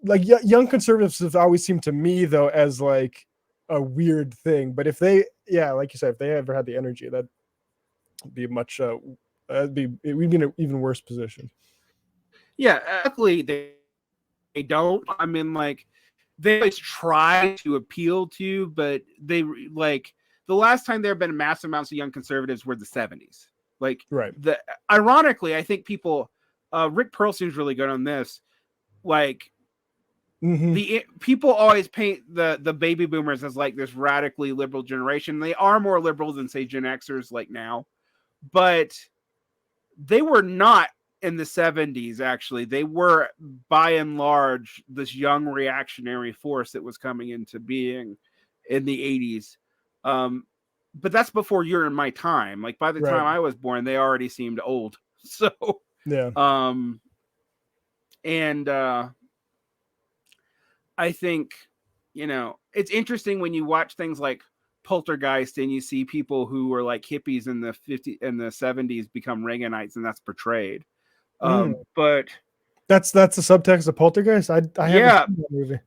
like young conservatives have always seemed to me though as like a weird thing. But if they, like you said, if they ever had the energy, that'd be much. We'd be in an even worse position. Yeah, luckily they don't. I mean, like they always try to appeal to, but they like the last time there have been massive amounts of young conservatives were the 70s. Like ironically, I think people, Rick Pearl seems really good on this. Like the people always paint the baby boomers as like this radically liberal generation. They are more liberal than say Gen Xers like now, but they were not in the 70s. Actually, they were by and large this young reactionary force that was coming into being in the 80s. but that's before you're in my time. Like by the time I was born, they already seemed old. So yeah. And I think, you know, it's interesting when you watch things like Poltergeist and you see people who were like hippies in the 50s and the 70s become Reaganites, and that's portrayed. But that's the subtext of Poltergeist. I haven't seen that movie.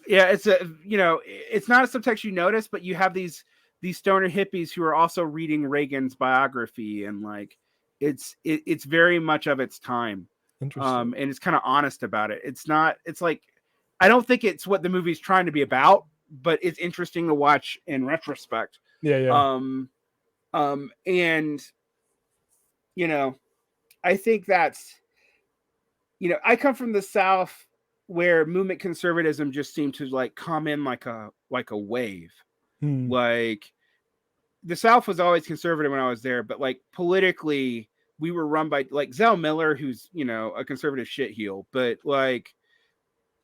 Yeah, it's a, you know, it's not a subtext you notice, but you have these stoner hippies who are also reading Reagan's biography, and like it's very much of its time. Interesting. And it's kind of honest about it. It's not, it's like, I don't think it's what the movie's trying to be about, but it's interesting to watch in retrospect. Yeah. And you know, I think that's, you know, I come from the South where movement conservatism just seemed to like come in like a wave. Like the South was always conservative when I was there, but like politically we were run by like Zell Miller, who's, you know, a conservative shitheel, but like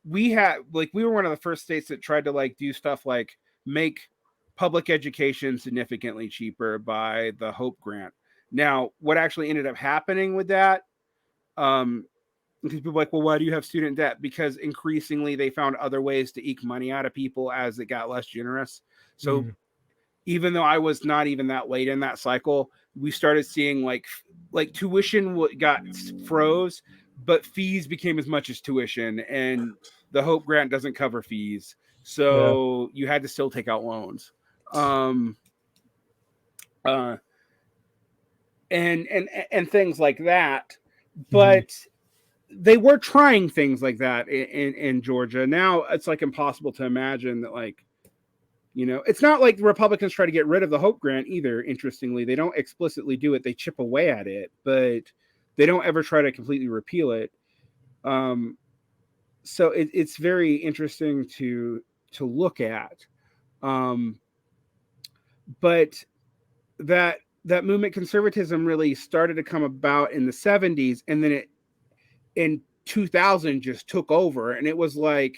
we were one of the first states that tried to like do stuff like make public education significantly cheaper by the Hope Grant. Now, what actually ended up happening with that, because people are like, well, why do you have student debt? Because increasingly they found other ways to eke money out of people as it got less generous. So even though I was not even that late in that cycle, we started seeing like tuition got froze, but fees became as much as tuition, and the Hope Grant doesn't cover fees, so you had to still take out loans. And things like that, but they were trying things like that in Georgia. Now it's like impossible to imagine that, like, you know, it's not like the Republicans try to get rid of the Hope Grant either. Interestingly, they don't explicitly do it. They chip away at it, but they don't ever try to completely repeal it. So it's very interesting to look at. But that movement conservatism really started to come about in the 70s, and then it in 2000 just took over, and it was like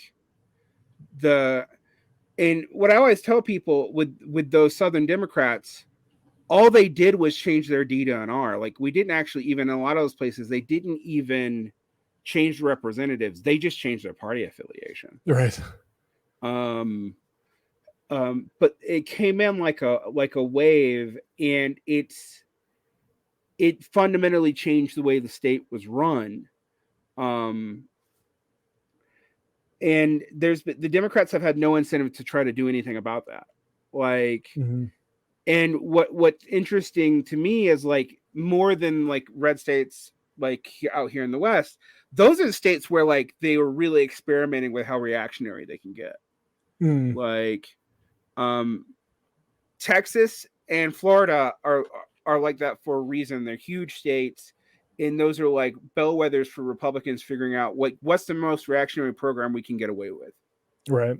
and what I always tell people with those Southern Democrats, all they did was change their D to an R. Like, we didn't actually, even in a lot of those places, they didn't even change the representatives. They just changed their party affiliation. Right. But it came in like a wave, and it fundamentally changed the way the state was run. And the Democrats have had no incentive to try to do anything about that. Like, and what's interesting to me is, like, more than like red states, like out here in the West, those are the states where like they were really experimenting with how reactionary they can get. Like, Texas and Florida are like that for a reason. They're huge states, and those are like bellwethers for Republicans figuring out what's the most reactionary program we can get away with. Right.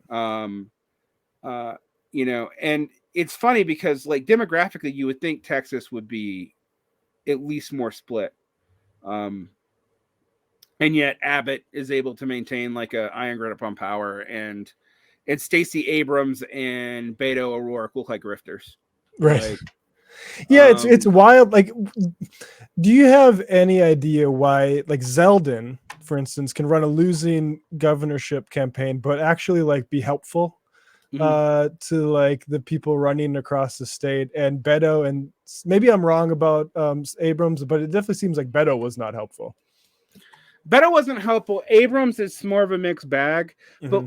You know, and it's funny because like demographically, you would think Texas would be at least more split. And yet Abbott is able to maintain like a iron grip on power, and Stacey Abrams and Beto O'Rourke look like grifters. Right. Like, yeah, it's wild. Like, do you have any idea why, like, Zeldin, for instance, can run a losing governorship campaign, but actually like be helpful to like the people running across the state? And Beto, and maybe I'm wrong about Abrams, but it definitely seems like Beto was not helpful. Beto wasn't helpful. Abrams is more of a mixed bag. But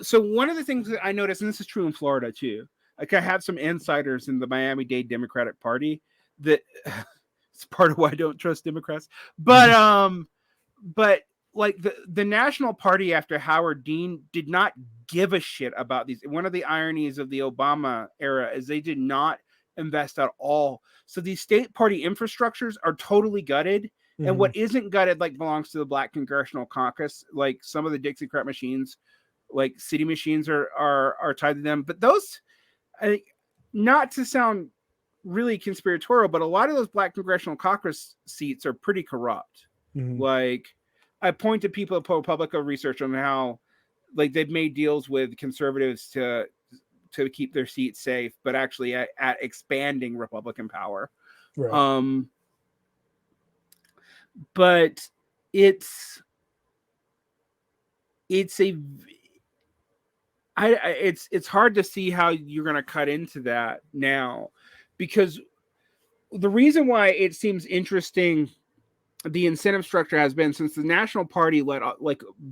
so one of the things that I noticed, and this is true in Florida too, like I have some insiders in the Miami-Dade Democratic Party that it's part of why I don't trust Democrats. But but like the National Party after Howard Dean did not give a shit about these. One of the ironies of the Obama era is they did not invest at all. So these state party infrastructures are totally gutted. And what isn't gutted like belongs to the Black Congressional Caucus. Like some of the Dixiecrat machines, like city machines, are tied to them. But those, not to sound really conspiratorial, but a lot of those Black Congressional Caucus seats are pretty corrupt. Like, I point to people at ProPublica research on how like they've made deals with conservatives to to keep their seats safe, but actually at expanding Republican power. Right. But it's hard to see how you're going to cut into that now, because the reason why it seems interesting, the incentive structure has been, since the National Party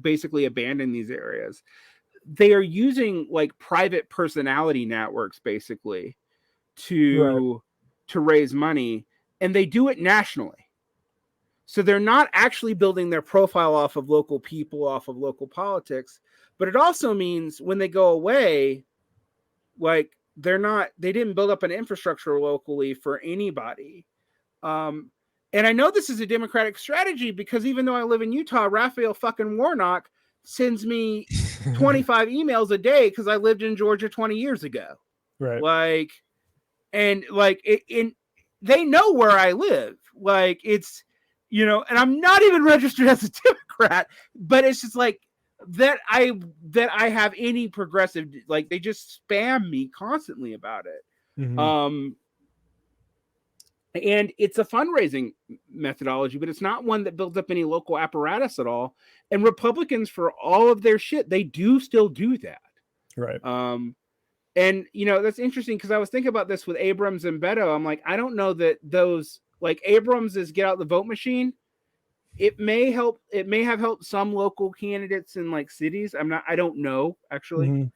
basically abandoned these areas, they are using like private personality networks basically to raise money, and they do it nationally. So they're not actually building their profile off of local people, off of local politics, but it also means when they go away, like they didn't build up an infrastructure locally for anybody. And I know this is a Democratic strategy because even though I live in Utah, Raphael fucking Warnock sends me 25 emails a day because I lived in Georgia 20 years ago. Right. They know where I live. Like, it's, and I'm not even registered as a Democrat, but it's just like that I have any progressive, like they just spam me constantly about it. Mm-hmm. And it's a fundraising methodology, but it's not one that builds up any local apparatus at all. And Republicans, for all of their shit, they do still do that. Right. And that's interesting because I was thinking about this with Abrams and Beto. I'm like, I don't know that those, like Abrams is get out the vote machine. It may have helped some local candidates in like cities. I don't know actually.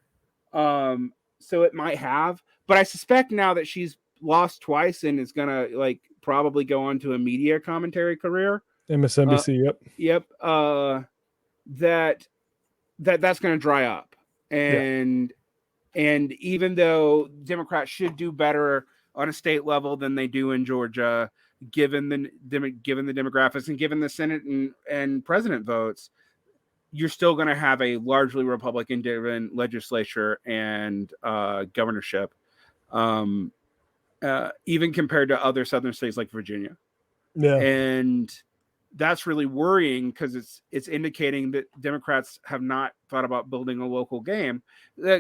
Mm-hmm. So it might have, but I suspect now that she's lost twice and is gonna like probably go on to a media commentary career. MSNBC. Yep. That's gonna dry up, and even though Democrats should do better on a state level than they do in Georgia, given the demographics and given the Senate and president votes, you're still going to have a largely Republican-driven legislature and governorship, even compared to other southern states like Virginia. Yeah. And that's really worrying because it's indicating that Democrats have not thought about building a local game.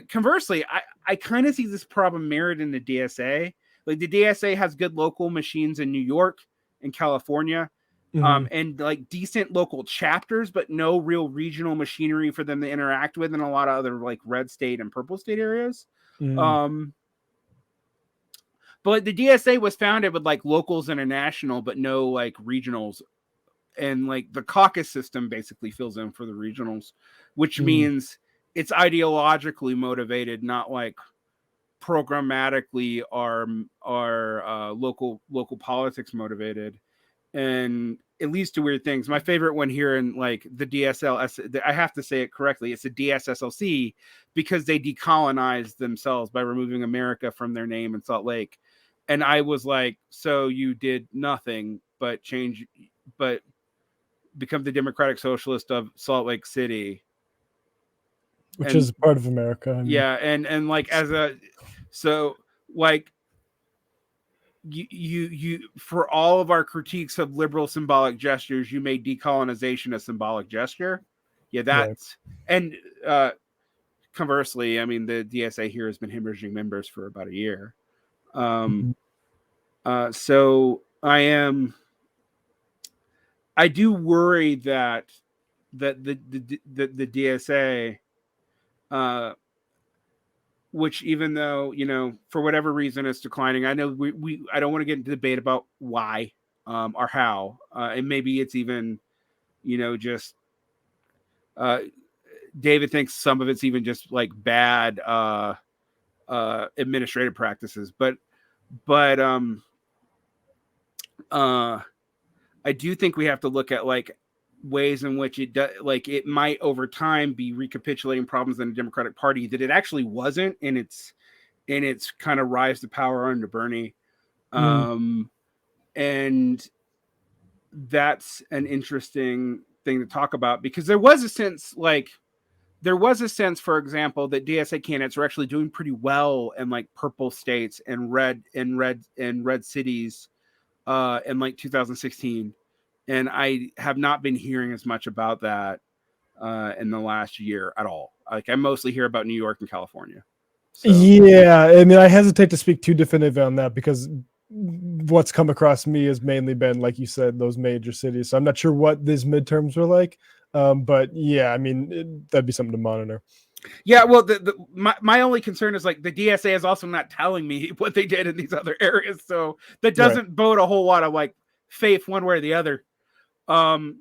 Conversely, I kind of see this problem mirrored in the DSA. Like the DSA has good local machines in New York and California, and like decent local chapters, but no real regional machinery for them to interact with in a lot of other like red state and purple state areas. But the DSA was founded with like locals and a national, but no like regionals. And like the caucus system basically fills in for the regionals, which means it's ideologically motivated, not like programmatically or local politics motivated. And it leads to weird things. My favorite one here in like the DSL, I have to say it correctly, it's the DSSLC, because they decolonized themselves by removing America from their name in Salt Lake. And I was like, so you did nothing but become the Democratic Socialist of Salt Lake City, which is part of America. Yeah, and like you for all of our critiques of liberal symbolic gestures, you made decolonization a symbolic gesture. Yeah, that's right. And conversely, I mean, the DSA here has been hemorrhaging members for about a year. So I do worry that the DSA, which even though, for whatever reason it's declining, I know I don't want to get into debate about why or how, and maybe it's even, just David thinks some of it's even just like bad administrative practices, but I do think we have to look at like ways in which it does, like it might over time be recapitulating problems in the Democratic Party that it actually wasn't in its kind of rise to power under Bernie. And that's an interesting thing to talk about, because there was a sense, for example, that DSA candidates are actually doing pretty well in like purple states and red cities in like 2016. And I have not been hearing as much about that in the last year at all. Like I mostly hear about New York and California. So yeah, I mean, I hesitate to speak too definitively on that because what's come across me has mainly been, like you said, those major cities. So I'm not sure what these midterms were like. But yeah, I mean, that'd be something to monitor. yeah, well, my only concern is like the DSA is also not telling me what they did in these other areas, so that doesn't bode a whole lot of like faith one way or the other. So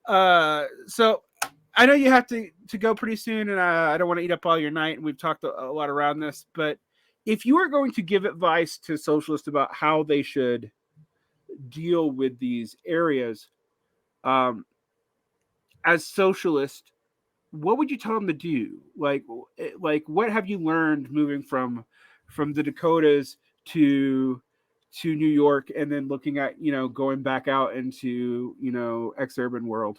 I know you have to go pretty soon, and I don't want to eat up all your night. And we've talked a lot around this, but if you are going to give advice to socialists about how they should deal with these areas, as socialist, what would you tell them to do? Like what have you learned moving from the Dakotas to New York, and then looking at going back out into ex-urban world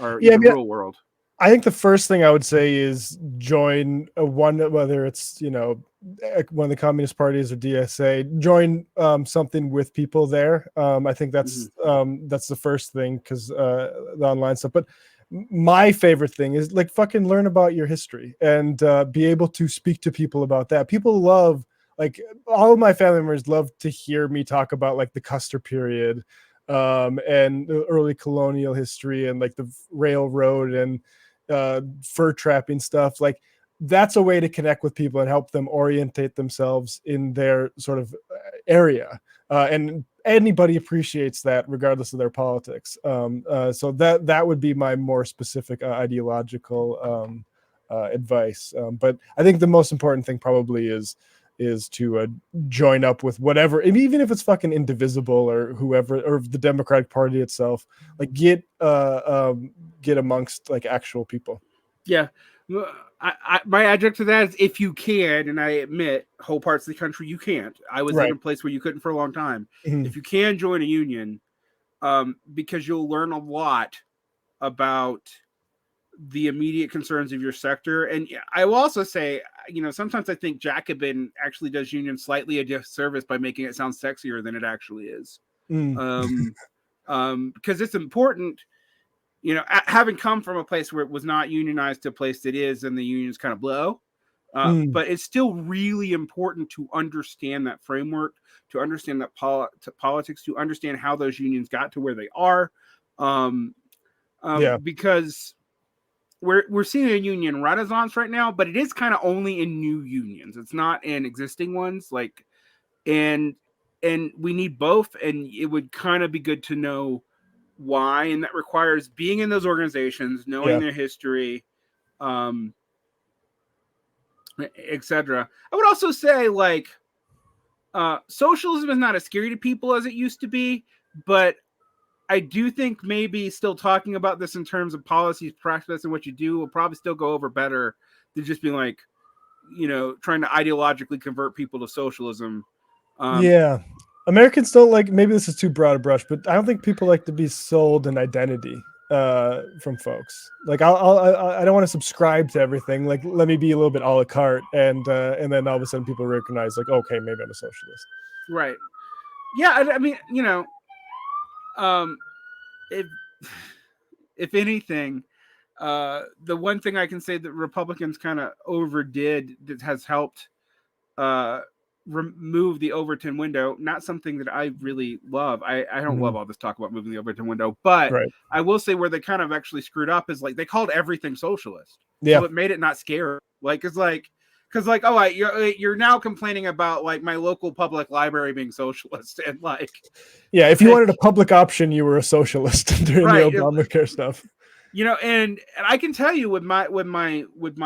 or Yeah, I even mean, rural world? I think the first thing I would say is join one, whether it's one of the communist parties or DSA. Join something with people there. I think that's the first thing, because the online stuff. But my favorite thing is like fucking learn about your history and be able to speak to people about that. People love, like, all of my family members love to hear me talk about like the Custer period and the early colonial history and like the railroad and fur trapping stuff. Like, that's a way to connect with people and help them orientate themselves in their sort of area. And anybody appreciates that regardless of their politics. So that would be my more specific ideological advice. But I think the most important thing probably is to join up with whatever, even if it's fucking Indivisible or whoever, or the Democratic Party itself. Like, get amongst like actual people. Yeah. My adjunct to that is if you can, and I admit whole parts of the country you can't. I was in Right. a place where you couldn't for a long time. Mhm. If you can join a union, because you'll learn a lot about the immediate concerns of your sector. And I will also say, sometimes I think Jacobin actually does union slightly a disservice by making it sound sexier than it actually is. Because it's important, having come from a place where it was not unionized to a place that is, and the unions kind of blow. But it's still really important to understand that framework, to understand that politics, to understand how those unions got to where they are. Because we're seeing a union renaissance right now, but it is kind of only in new unions. It's not in existing ones. Like, and we need both, and it would kind of be good to know why, and that requires being in those organizations, knowing their history, etc. I would also say, like, socialism is not as scary to people as it used to be, but I do think maybe still talking about this in terms of policies, practice, and what you do will probably still go over better than just being like, trying to ideologically convert people to socialism. Americans don't like, maybe this is too broad a brush, but I don't think people like to be sold an identity from folks. Like, I don't want to subscribe to everything. Like, let me be a little bit a la carte, and then all of a sudden people recognize, like, okay, maybe I'm a socialist. Right. Yeah, I mean, if anything, the one thing I can say that Republicans kind of overdid that has helped remove the Overton window, not something that I really love. I don't love all this talk about moving the Overton window, but I will say where they kind of actually screwed up is like they called everything socialist. So it made it not scary. Like, it's like, because like, oh, you're now complaining about like my local public library being socialist, and like, if you wanted a public option, you were a socialist during the Obamacare stuff. And I can tell you with my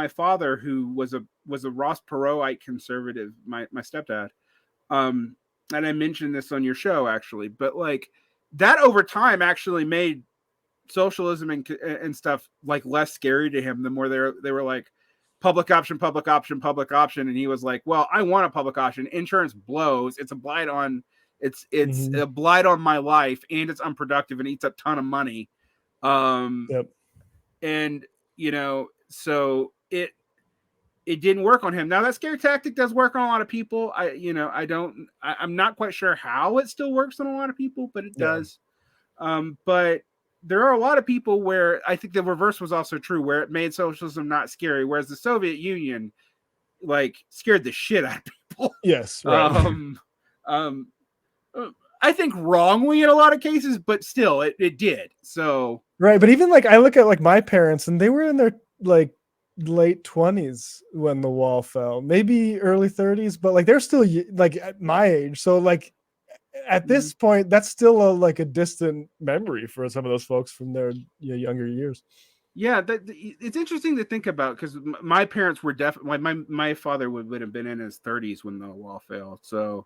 father, who was a Ross Perotite conservative, my stepdad, and I mentioned this on your show actually, but like that over time actually made socialism and stuff like less scary to him. The more they were like public option, public option, public option, and he was like, well, I want a public option. Insurance blows. It's a blight on a blight on my life, and it's unproductive and eats a ton of money. And so it didn't work on him. Now that scare tactic does work on a lot of people. I'm not quite sure how it still works on a lot of people, but it does. But there are a lot of people where I think the reverse was also true, where it made socialism not scary. Whereas the Soviet Union, like scared the shit out of people. Yes, right. I think wrongly in a lot of cases, but still it did. So right, but even like I look at like my parents, and they were in their like late 20s when the wall fell, maybe early 30s, but like they're still like at my age. So like at this point, that's still like a distant memory for some of those folks from their younger years. Yeah, it's interesting to think about because my parents were definitely my father would have been in his 30s when the wall fell. So,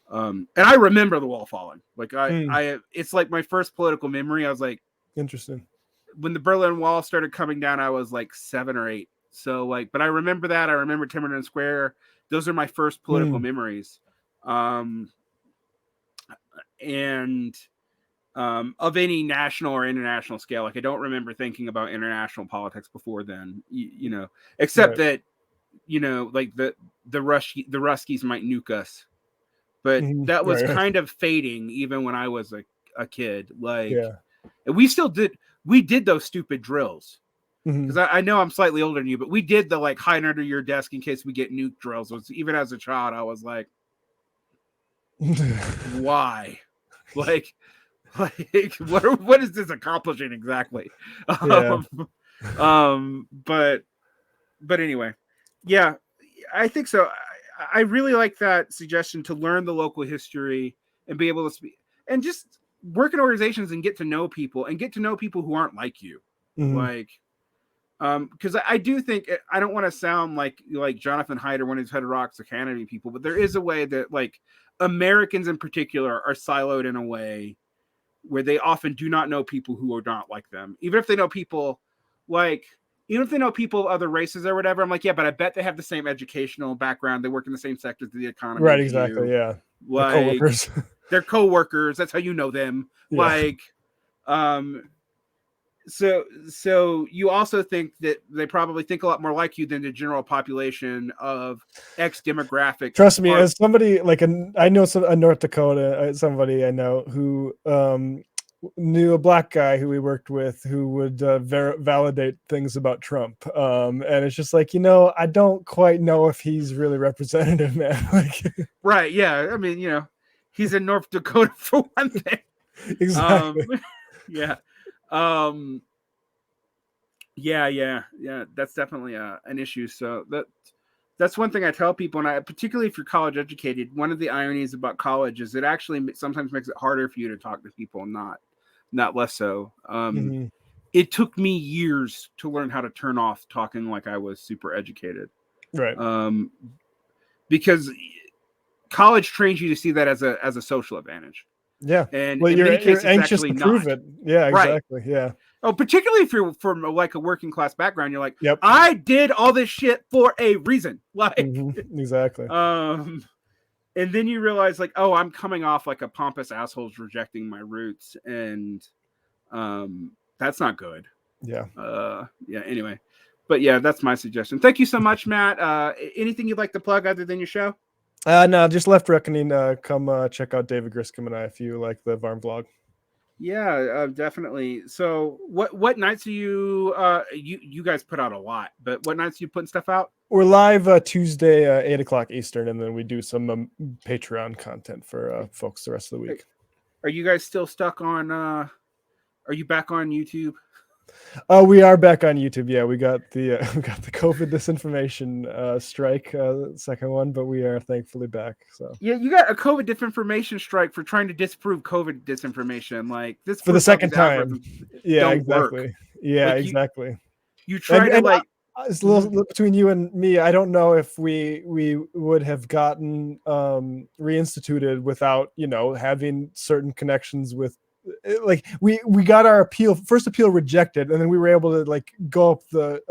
and I remember the wall falling. Like it's like my first political memory. I was like, interesting. When the Berlin Wall started coming down, I was like 7 or 8. So like, but I remember that. I remember Tiverton Square. Those are my first political memories. And of any national or international scale. Like I don't remember thinking about international politics before then, except that, like the Ruskies might nuke us, but that was kind of fading even when I was a kid. Like, and we did those stupid drills. Because I know I'm slightly older than you, but we did the like hide under your desk in case we get nuke drills. Even as a child, I was like, why? Like what is this accomplishing exactly? But anyway, yeah, I think so. I really like that suggestion to learn the local history and be able to speak and just work in organizations and get to know people who aren't like you. Like, because I do think I don't want to sound like Jonathan Haidt or one of these heterodox Kennedy people, but there is a way that like Americans in particular are siloed in a way where they often do not know people who are not like them. Even if they know people of other races or whatever, I'm like, yeah, but I bet they have the same educational background. They work in the same sectors of the economy. Right, exactly. Yeah. Like co-workers. They're co-workers. That's how you know them. Yeah. Like, so you also think that they probably think a lot more like you than the general population of X demographic. Trust me, as somebody like I know a North Dakota, somebody I know who knew a black guy who we worked with who would validate things about Trump. And it's just like, I don't quite know if he's really representative, man. Like, right. Yeah. I mean, he's in North Dakota for one thing. Exactly. Yeah. Yeah. That's definitely an issue. So that's one thing I tell people, and particularly if you're college educated, one of the ironies about college is it actually sometimes makes it harder for you to talk to people, not less so. It took me years to learn how to turn off talking like I was super educated. Right. Because college trains you to see that as a social advantage. Yeah. And well, in many cases, you're anxious to prove it. Yeah, exactly. Right. Yeah. Oh, particularly if you're from like a working class background, you're like, yep. I did all this shit for a reason. Like, exactly. And then you realize, like, oh, I'm coming off like a pompous asshole rejecting my roots, and that's not good. Yeah. Yeah. Anyway, but yeah, that's my suggestion. Thank you so much, Matt. Anything you'd like to plug other than your show? No, just left reckoning. Come check out David Griscom and I if you like the Varn blog. Yeah, definitely. So what nights are you guys put out a lot, but what nights are you putting stuff out? We're live Tuesday 8:00 Eastern, and then we do some Patreon content for folks the rest of the week. Are you guys still stuck on are you back on YouTube? We are back on YouTube. Yeah, we got the COVID disinformation strike, second one, but we are thankfully back. So yeah, you got a COVID disinformation strike for trying to disprove COVID disinformation. Like this for the second time. Yeah, exactly. Work. Yeah, like exactly. You try to like. It's a little between you and me. I don't know if we would have gotten reinstituted without having certain connections with. Like we got our first appeal rejected, and then we were able to like go up the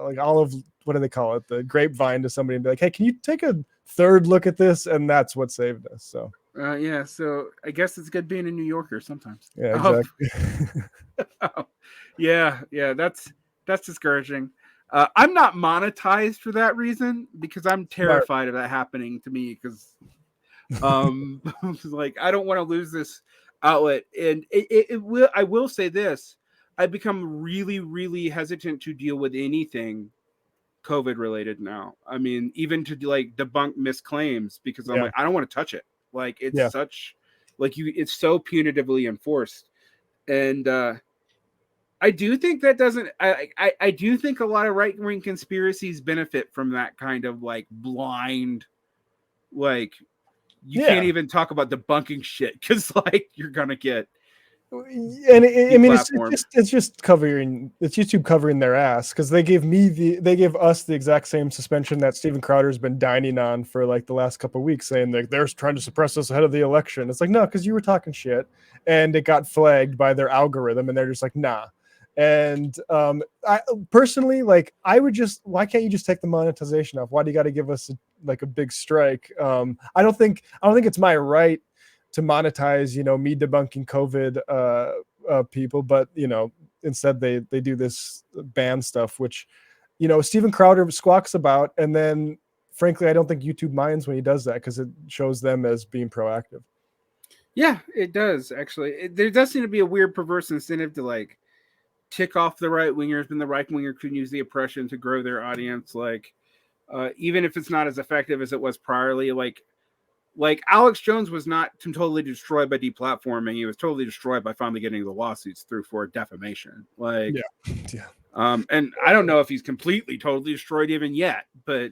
like olive, what do they call it, the grapevine to somebody and be like, hey, can you take a third look at this? And that's what saved us. So yeah, so I guess it's good being a New Yorker sometimes. Yeah, exactly. Yeah, that's discouraging. I'm not monetized for that reason because I'm terrified of that happening to me because like I don't want to lose this outlet, and I will say this: I've become really, really hesitant to deal with anything COVID related now. I mean, even to like debunk misclaims, because I'm like, I don't want to touch it. Like it's such like it's so punitively enforced. And I do think that doesn't I do think a lot of right-wing conspiracies benefit from that kind of like blind, like you can't even talk about debunking shit because like you're gonna get. And I mean, it's just covering, it's YouTube covering their ass, because they gave us the exact same suspension that Steven Crowder's been dining on for like the last couple of weeks, saying that they're trying to suppress us ahead of the election. It's like, no, because you were talking shit, and it got flagged by their algorithm, and they're just like, nah. And I personally, like, why can't you just take the monetization off? Why do you got to give us like a big strike? I don't think it's my right to monetize, me debunking COVID people, but instead they do this ban stuff, which Steven Crowder squawks about, and then frankly I don't think YouTube minds when he does that, because it shows them as being proactive. Yeah, it does actually. There does seem to be a weird perverse incentive to like tick off the right wingers, and the right winger can use the oppression to grow their audience, like even if it's not as effective as it was priorly. Like Alex Jones was not totally destroyed by deplatforming. He was totally destroyed by finally getting the lawsuits through for defamation. Like, and I don't know if he's completely, totally destroyed even yet, but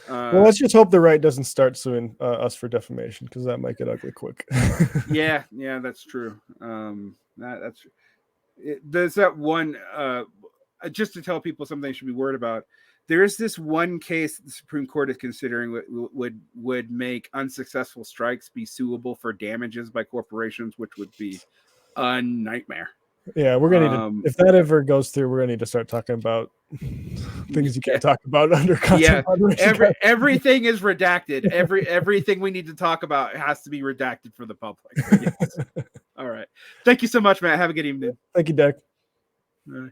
well, let's just hope the right doesn't start suing us for defamation, because that might get ugly quick. yeah, that's true. That's there's that one. Just to tell people something they should be worried about. There is this one case that the Supreme Court is considering would make unsuccessful strikes be suable for damages by corporations, which would be a nightmare. Yeah, we're gonna need to, if that ever goes through, we're gonna need to start talking about things you can't talk about under content moderation. Everything is redacted. Everything we need to talk about has to be redacted for the public. Yes. All right. Thank you so much, Matt. Have a good evening. Thank you, Derick. All right.